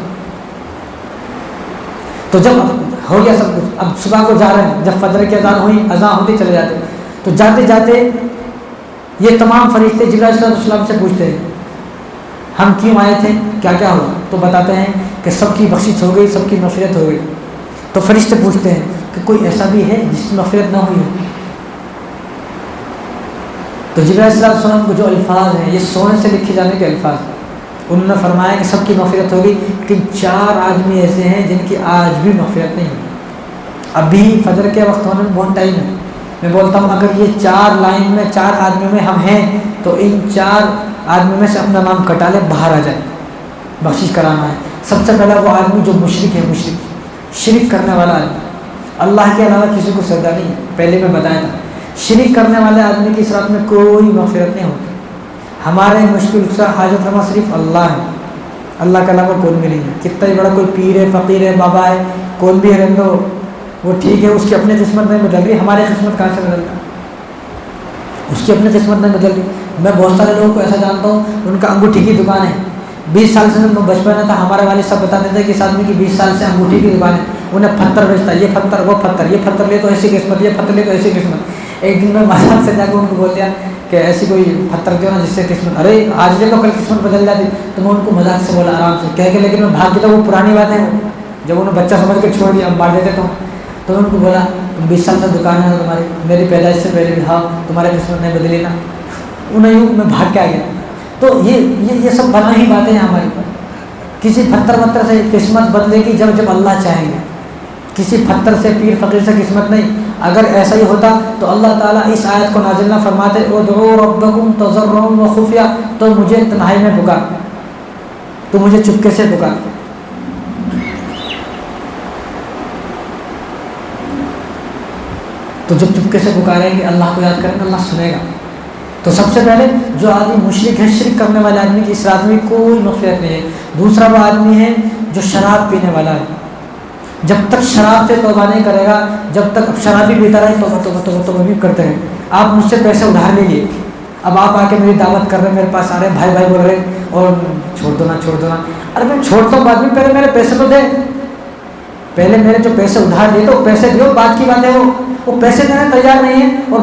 تو جب ہو گیا سب کچھ، اب صبح کو جا رہے ہیں، جب فجر کی اذان ہوئی، اذان ہوتے چلے جاتے، تو جاتے جاتے یہ تمام فرشتے جبرائیل علیہ السلام سے پوچھتے ہیں ہم کیوں آئے تھے، کیا کیا ہوا؟ تو بتاتے ہیں کہ سب کی بخشش ہو گئی، سب کی مغفرت ہو گئی۔ تو فرشتے پوچھتے ہیں کہ کوئی ایسا بھی ہے جس کی مغفرت نہ ہوئی ہو؟ تو جبرائیل علیہ السلام کو جو الفاظ ہیں یہ سونے سے لکھے جانے کے الفاظ ہیں، انہوں نے فرمایا کہ سب کی مغفرت ہوگی، لیکن 4 آدمی ایسے ہیں جن کی آج بھی مغفرت نہیں ہوئی۔ ابھی فجر کے وقت ہونے میں بہت ٹائم ہے، میں بولتا ہوں اگر یہ 4 لائن میں 4 آدمیوں میں ہم ہیں تو ان 4 آدمیوں میں سے اپنا نام کٹا لے، باہر آ جائے، بخشش کرانا ہے۔ سب سے پہلا وہ آدمی جو مشرک ہے، شرک کرنے والا آدمی، اللہ کے علاوہ کسی کو سجدہ نہیں ہے، پہلے میں بتایا تھا، شرک کرنے والے آدمی کی صراط میں کوئی مغفرت نہیں ہوتی۔ ہمارے مشکل سے حاجت روا صرف اللہ ہے، اللہ کے علاوہ کوئی بھی نہیں ہے، کتنا ہی بڑا کوئی پیر ہے، فقیر ہے، بابا ہے، کون بھی ہے رہنے دو، وہ ٹھیک ہے، اس کی اپنی قسمت نہیں بدل رہی، ہماری قسمت کہاں سے بدلتا ہے؟ اس کی اپنی قسمت نہیں بدل رہی۔ میں بہت سارے لوگوں کو ایسا جانتا ہوں، ان کا انگوٹھی کی دکان ہے، 20 سال سے میں بچپن میں تھا، ہمارے والد صاحب بتاتے تھے کہ اس آدمی کی 20 سال سے انگوٹھی کی دکان ہے، انہیں پتھر بیچتا ہے، یہ پتھر وہ پتھر، یہ پتھر لے تو ایسی قسمت، یہ پتھر لے تو ایسی قسمت۔ ایک دن میں بازار سے جا کے ان کو بول دیا کہ ایسی کوئی پتھر کیوں نا جس سے قسمت، ارے آج لے تو کل قسمت بدل جاتی، تو میں ان کو مذاق سے بولا آرام سے کہہ کے، لیکن میں بھاگ کے، تو وہ پرانی بات ہے، جب انہوں نے بچہ سمجھ کے چھوڑ دیا، اب بانٹ دیتے تو میں ان کو بولا تم 20 سال سے دکان ہے تمہاری، میری پیدائش سے پہلے بھی تھا، تمہاری قسمت نہیں بدلی نا، انہیں یوں میں بھاگ کے آ گیا۔ تو یہ سب بنا ہی باتیں ہیں ہماری پر، کسی پتھر وتھر سے قسمت بدلے گی جب اللہ چاہیں گے، کسی پتھر سے، پیر فقیر سے قسمت نہیں۔ اگر ایسا ہی ہوتا تو اللہ تعالیٰ اس آیت کو نازل نہ فرماتے ادعوا ربکم تضرعا وخفیا، تو مجھے تنہائی میں پکار، تو مجھے چپکے سے پکار۔ تو جب چپکے سے پکاریں گے، اللہ کو یاد کریں گے، اللہ سنے گا۔ تو سب سے پہلے جو آدمی مشرک ہے، شرک کرنے والے آدمی کی اس رات میں کوئی مغفرت نہیں ہے۔ دوسرا وہ آدمی ہے جو شراب پینے والا ہے، جب تک شراب سے توبہ نہیں کرے گا، جب تک اب شراب ہی پیتا رہے، توبہ بھی کرتے رہے۔ آپ مجھ سے پیسے ادھار لے لیے، اب آپ آ کے میری دعوت کر رہے ہیں، میرے پاس آ رہے ہیں، بھائی بھائی بول رہے ہیں، اور چھوڑ دو نا، ارے میں چھوڑتا ہوں بعد میں، پہلے میرے پیسے تو دے، پہلے میرے جو پیسے ادھار دیے تو پیسے دیو، بات کی بات ہے، وہ پیسے دینے تیار نہیں ہے، اور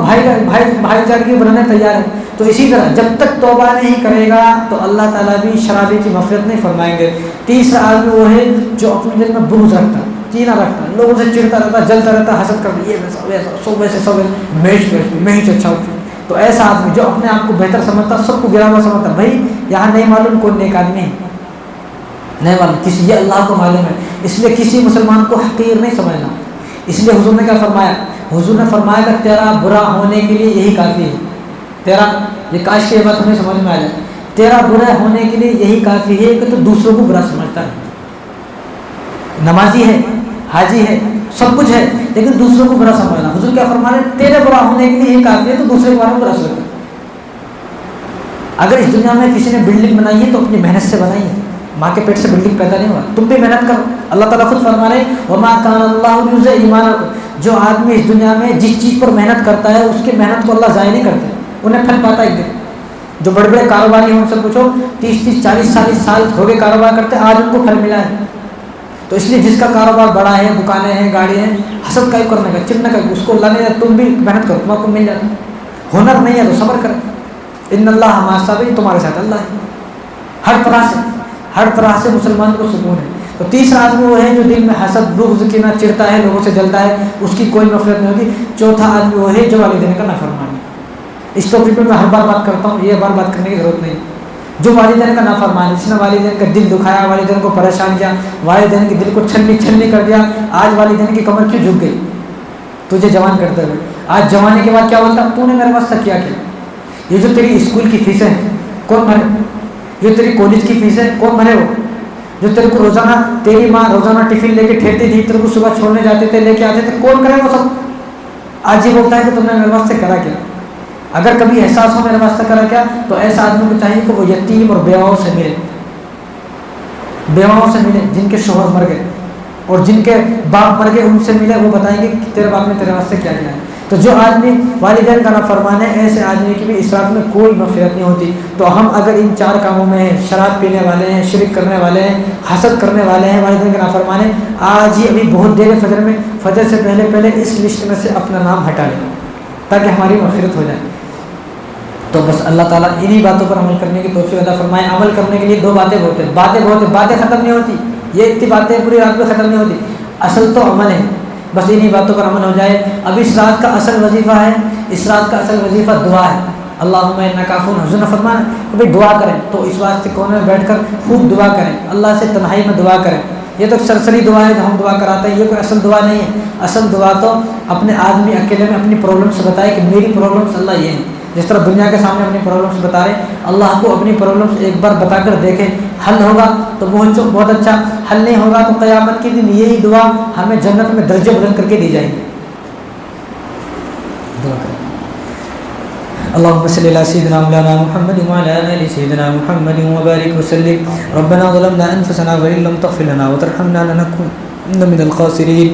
بھائی چارگی بنانے تیار ہے۔ تو اسی طرح جب تک توبہ نہیں کرے گا تو اللہ تعالیٰ بھی شرابی کی مغفرت نہیں فرمائیں گے۔ تیسرا آدمی وہ ہے جو اپنے دل میں بغض رکھتا ہے، کینہ رکھتا ہے، لوگوں سے چڑھتا رہتا ہے، جلتا رہتا ہے، حسد کرتا ہے، یہ ویسا سو ویسے میں ہی اچھا ہوں۔ تو ایسا آدمی جو اپنے آپ کو بہتر سمجھتا، سب کو گرا ہوا سمجھتا، بھائی یہاں نہیں معلوم کون نیک آدمی ہے، نہیں معلوم کسی، یہ اللہ کو معلوم ہے، اس لیے کسی مسلمان کو حقیر نہیں سمجھنا۔ اس لیے حضور نے کیا فرمایا؟ حضور نے فرمایا کہ تیرا برا ہونے کے لیے یہی کافی ہے، تیرا، یہ کاش کی بات ہمیں سمجھ میں آ جائے، تیرا برا ہونے کے لیے یہی کافی ہے کہ تو دوسروں کو برا سمجھتا ہے۔ نمازی ہے، حاجی ہے، سب کچھ ہے، لیکن دوسروں کو برا سمجھنا۔ حضور کیا فرما رہے ہیں؟ تیرے برا ہونے کے لیے یہی کافی ہے تو دوسرے کے بارے میں برا سمجھنا۔ اگر اس دنیا میں کسی نے بلڈنگ بنائی ہے تو اپنی محنت سے بنائی ہے، ماں کے پیٹ سے بلڈنگ پیدا نہیں ہوا، تم بھی محنت کرو۔ اللہ تعالیٰ خود فرما رہے ہیں وما کان اللہ لیضیع ایمانکم، جو آدمی اس دنیا میں جس چیز پر محنت کرتا ہے اس کی محنت کو اللہ ضائع نہیں کرتا، انہیں پھل پاتا ایک دن۔ جو بڑے بڑے کاروباری ہیں ان سے پوچھو، 30 40 سال ہو گئے کاروبار کرتے، آج ان کو پھل ملا ہے۔ تو اس لیے جس کا کاروبار بڑا ہے، دکانیں ہیں، گاڑی ہیں، حسد کا کرنے کا، چڑھنے کا، اس کو اللہ نے تم بھی محنت کرو، تمہیں کو مل جاتا۔ ہنر نہیں ہے تو صبر کرو، ان اللہ مع الصابرین، تمہارے ساتھ اللہ ہے۔ ہر طرح سے مسلمان کو سکون ہے۔ تو تیسرا آدمی وہ ہے جو دل میں حسد، بغض، کینہ، چڑھتا ہے، لوگوں سے جلتا ہے، اس کی کوئی مغفرت نہیں ہوگی۔ چوتھا آدمی وہ ہے جو والدین کا نافرمانی۔ اس ٹاپک پہ میں ہر بار بات کرتا ہوں، یہ بار بات کرنے کی ضرورت نہیں۔ جو والدین کا نافرمان، جس نے والدین کا دل دکھایا، والدین کو پریشان کیا، والدین کے دل کو چھلنی کر دیا، آج والدین کی کمر کیوں جھک گئی تجھے جوان کرتے ہوئے؟ آج جوانے کے بعد کیا بولتا؟ تو نے میرے واسطے کیا کیا؟ یہ جو تیری اسکول کی فیسیں ہیں کون بھرے؟ جو تیری کالج کی فیسیں کون بھرے؟ وہ جو تیرے کو روزانہ، تیری ماں روزانہ ٹفن لے کے ٹھہرتی تھی، تیرے کو صبح چھوڑنے جاتے تھے، لے کے آتے تھے، کون کرے وہ سب؟ آج یہ بولتا ہے کہ تم نے میرے واسطے کرا کیا؟ اگر کبھی احساس ہو میرے واسطے کرا کیا، تو ایسا آدمی کو چاہیے کہ وہ یتیم اور بیواؤں سے ملے، جن کے شوہر مر گئے اور جن کے باپ مر گئے، ان سے ملے، وہ بتائیں گے کہ تیرے باپ نے تیرے واسطے کیا کیا ہے۔ تو جو آدمی والدین کا نافرمان ہے ایسے آدمی کی بھی اسراف میں کوئی مغفرت نہیں ہوتی۔ تو ہم اگر ان 4 کاموں میں ہیں، شراب پینے والے ہیں، شرک کرنے والے ہیں، حسد کرنے والے ہیں، والدین کے نافرمان ہیں، آج ہی ابھی بہت دیر ہے فجر میں، فجر سے پہلے اس لسٹ میں سے اپنا نام ہٹا لیں تاکہ ہماری مغفرت ہو جائے۔ تو بس اللہ تعالیٰ انہی باتوں پر عمل کرنے کی توفیق عطا فرمائے۔ عمل کرنے کے لیے 2 باتیں بہت ہیں، باتیں ختم نہیں ہوتی، یہ اتنی باتیں پوری رات میں ختم نہیں ہوتی، اصل تو عمل ہے۔ بس انہی باتوں پر عمل ہو جائے۔ اب اس رات کا اصل وظیفہ ہے، اس رات کا اصل وظیفہ دعا ہے۔ اللہم انک عفو حضور نے فرمایا کہ بھائی دعا کریں، تو اس واسطے کونے میں بیٹھ کر خوب دعا کریں، اللہ سے تنہائی میں دعا کریں۔ یہ تو سرسری دعا ہے جو ہم دعا کراتے ہیں، یہ کوئی اصل دعا نہیں ہے۔ اصل دعا تو اپنے آدمی اکیلے میں اپنی پرابلمس بتائے کہ میری پرابلمس اللہ یہ ہیں، جس طرح دنیا کے سامنے اپنی پرابلمس بتا رہے ہیں، اللہ کو اپنی پرابلمس ایک بار بتا کر دیکھیں، حل ہوگا تو بہت اچھا، حل نہیں ہوگا تو قیامت کے دن یہی دعا ہمیں جنت میں درجے بلند کر کے دی جائے گی۔ دعا کریں۔ اللهم صل على سيدنا مولانا محمد وعلى آل سيدنا محمد وبارك وسلم۔ ربنا ظلمنا أنفسنا وإن لم تغفر لنا وترحمنا لنكونن من الخاسرين۔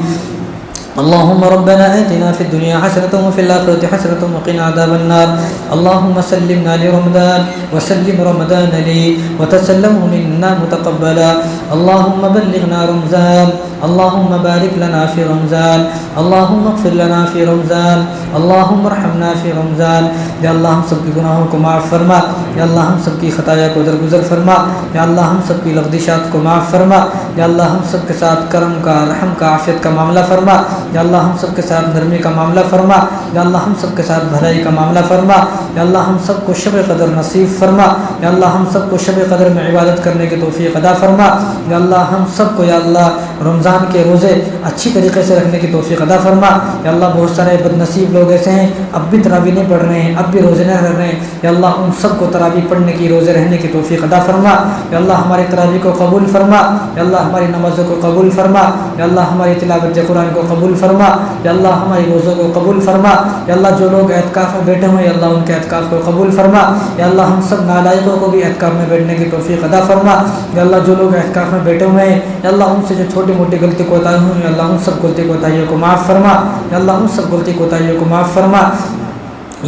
اللهم ربنا آتنا في الدنيا حسنة وفي الآخرة حسنة وقنا عذاب النار۔ اللهم سلمنا لرمضان وسلم رمضان لي وتسلمه منا متقبلا۔ اللهم بلغنا رمضان، اللهم بارك لنا في رمضان، اللهم اغفر لنا في رمضان، اللهم ارحمنا في رمضان۔ یا اللہ ہم سب کی گناہوں کو معاف فرما، یا اللہ ہم سب کی خطایا کو درگزر فرما، یا اللہ ہم سب کی لغزشات کو معاف فرما، یا اللہ ہم سب کے ساتھ کرم کا، رحم کا، عافیت کا معاملہ فرما، یا اللہ ہم سب کے ساتھ نرمی کا معاملہ فرما، یا اللہ ہم سب کے ساتھ بھلائی کا معاملہ فرما، یا اللہ ہم سب کو شب قدر نصیب فرما، یا اللہ ہم سب کو شب قدر میں عبادت کرنے کی توفیق عطا فرما، یا اللہ ہم سب کو یا اللہ رمضان کے روزے اچھی طریقے سے رکھنے کی توفیق عطا فرما۔ یا اللہ بہت سارے بد نصیب لوگ ایسے ہیں اب بھی تراویح نہیں پڑھ رہے ہیں، اب بھی روزے نہیں رہ رہے ہیں، یا اللہ ان سب کو تراویح پڑھنے کی، روزے رہنے کی توفیق عطا فرما۔ یا اللہ ہماری تراویح کو قبول فرما، یا اللہ ہماری نمازوں کو قبول فرما، یا اللہ ہماری تلاوت قرآن کو قبول فرما، یا اللہ ہماری روزوں کو قبول فرما، یا اللہ جو لوگ اعتکاف میں بیٹھے ہوئے یا اللہ ان کے اعتکاف کو قبول فرما، یا اللہ ہم سب نالائقوں کو بھی اعتکاف میں بیٹھنے کی توفیق عطا فرما، یا اللہ جو لوگ اعتکاف میں بیٹھے ہوئے ہیں یا اللہ ان سے جو چھوٹی موٹی غلطی کوتاہی ہوئی یا اللہ ان سب غلطی کوتاہیوں کو معاف فرما، یا اللہ ان سب غلطی کوتاہیوں کو معاف فرما۔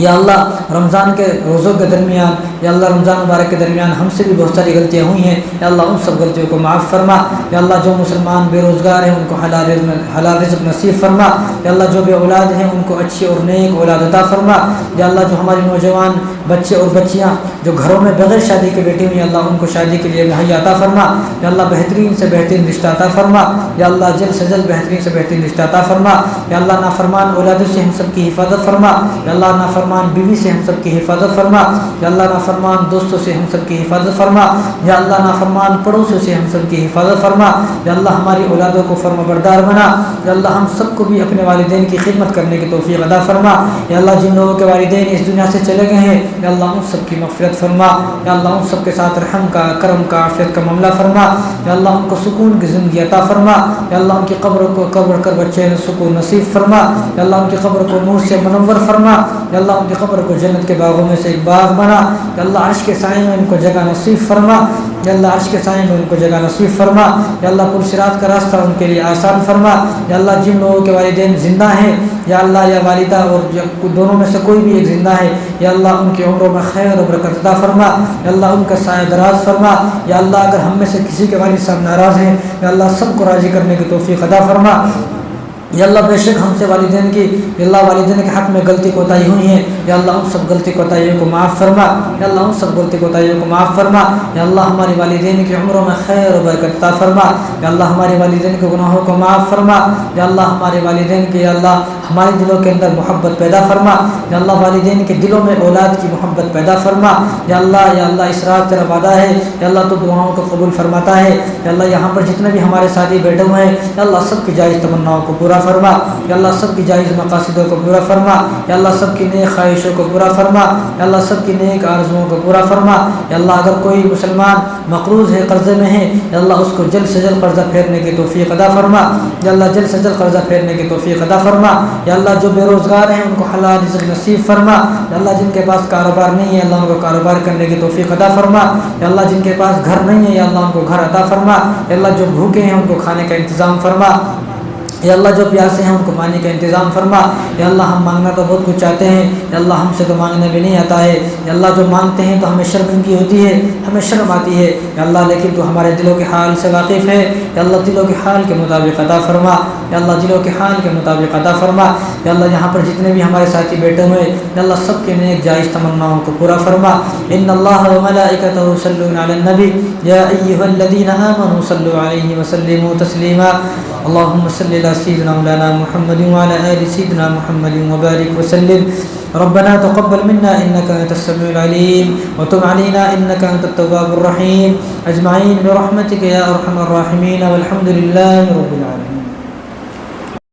یا اللہ رمضان کے روزوں کے درمیان یا اللہ رمضان مبارک کے درمیان ہم سے بھی بہت ساری غلطیاں ہوئی ہیں، یا اللہ ان سب غلطیوں کو معاف فرما۔ یا اللہ جو مسلمان بے روزگار ہیں ان کو حلال رزق نصیب فرما، یا اللہ جو بے اولاد ہیں ان کو اچھی اور نیک اولاد عطا فرما۔ یا اللہ جو ہماری نوجوان بچے اور بچیاں جو گھروں میں بغیر شادی کے بیٹھی ہوئی ہیں اللہ ان کو شادی کے لیے مہیا عطا فرما، یا اللہ بہترین سے بہترین رشتہ عطا فرما، یا اللہ جلد سے جلد بہترین سے بہترین رشتہ عطا فرما۔ یا اللہ نافرمان اولادوں سے ہم سب کی حفاظت فرما، یا اللہ نافرمان بیوی سے ہم سب کی حفاظت فرما، یا اللہ نافرمان دوستوں سے ہم سب کی حفاظت فرما، یا اللہ نافرمان پڑوسیوں سے ہم سب کی حفاظت فرما، یا اللہ ہماری اولادوں کو فرما بردار بنا، یا اللہ ہم سب کو بھی اپنے والدین کی خدمت کرنے کی توفیق عطا فرما۔ یا اللہ جن لوگوں کے والدین اس دنیا سے چلے گئے ہیں یا اللہ ان سب کی مغفرت فرما، یا اللہ ان سب کے ساتھ رحم کا، کرم کا، عافیت کا معاملہ فرما، یا اللہ ان کو سکون کی زندگی عطا فرما، یا اللہ ان کی قبر کو قبر کر بچے سکون نصیب فرما، یا اللہ ان کی قبر کو نور سے منور فرما، یا اللہ ان کی قبر کو جنت کے باغوں میں سے ایک باغ بنا، یا اللہ عرش کے سائے میں ان کو جگہ نصیب فرما، یا اللہ عرش کے سائے میں ان کو جگہ نصیب فرما، یا اللہ پل صراط کا راستہ ان کے لیے آسان فرما۔ یا اللہ جن لوگوں کے والدین زندہ ہیں یا اللہ یا والدہ اور دونوں میں سے کوئی بھی ایک زندہ ہے یا اللہ ان کی عمروں میں خیر و برکت عطا فرما، یا اللہ ان کا سایہ دراز فرما، یا اللہ اگر ہم میں سے کسی کے والد صاحب ناراض ہیں یا اللہ سب کو راضی کرنے کی توفیق عطا فرما۔ یا اللہ بے شک ہم سے والدین کی یا اللہ والدین کے حق میں غلطی کوتاہی ہوئی ہیں یا اللہ ان سب غلطی کوتاہیوں کو معاف فرما، یا اللہ ان سب غلطی کوتاہیوں کو معاف فرما، یا اللہ ہمارے والدین کی عمروں میں خیر و برکت عطا فرما، یا اللہ ہمارے والدین کے گناہوں کو معاف فرما، یا اللہ ہمارے والدین کے یا اللہ ہمارے دلوں کے اندر محبت پیدا فرما، یا اللہ والدین کے دلوں میں اولاد کی محبت پیدا فرما، یا اللہ اس رات تیرا وعدہ ہے یا اللہ تو دعاؤں کو قبول فرماتا ہے، یا اللہ یہاں پر جتنے بھی ہمارے ساتھی بیٹھے ہوئے ہیں یا اللہ سب کی جائز تمناؤں کو پورا فرما، یا اللہ سب کی جائز مقاصدوں کو پورا فرما، یا اللہ سب کی نیک خواہشوں کو پورا فرما، یا اللہ سب کی نیک آرزوؤں کو پورا فرما، یا اللہ اگر کوئی مسلمان مقروض ہے قرضے میں ہے یا اللہ اس کو جلد سے جلد قرضہ پھیرنے کی توفیق عطا فرما، یا اللہ جلد سے جلد قرضہ پھیرنے کی توفیق عطا فرما، یا اللہ جو بے روزگار ہیں ان کو حلال رزق نصیب فرما، یا اللہ جن کے پاس کاروبار نہیں ہے اللہ ان کو کاروبار کرنے کی توفیق عطا فرما، یا اللہ جن کے پاس گھر نہیں ہے یا اللہ ان کو گھر عطا فرما، یا اللہ جو بھوکے ہیں ان کو کھانے کا انتظام فرما، یا اللہ جو پیاسے ہیں ان کو پانی کا انتظام فرما۔ یا اللہ ہم مانگنا تو بہت کچھ چاہتے ہیں، یا اللہ ہم سے تو مانگنے بھی نہیں آتا ہے، یا اللہ جو مانگتے ہیں تو ہمیں شرمندگی ہوتی ہے، ہمیں شرم آتی ہے، یا اللہ لیکن تو ہمارے دلوں کے حال سے واقف ہے، یا اللہ دلوں کے حال کے مطابق عطا فرما، یا اللہ دلوں کے حال کے مطابق عطا فرما۔ یا اللہ یہاں پر جتنے بھی ہمارے ساتھی بیٹھے ہوئے ہیں، یا اللہ سب کے نیک جائز تمناؤں کو پورا فرما۔ ان اللہ و ملائکتہ یصلون علی النبی یا ایھا الذین آمنوا صلوا علیہ وسلموا تسلیما۔ اللهم صل على سيدنا مولانا محمد وعلى آل سيدنا محمد وبارك وسلم۔ ربنا تقبل منا إنك أنت السميع العليم وتب علينا إنك أنت التواب الرحيم، أجمعين برحمتك يا أرحم الراحمين، والحمد لله رب العالمين۔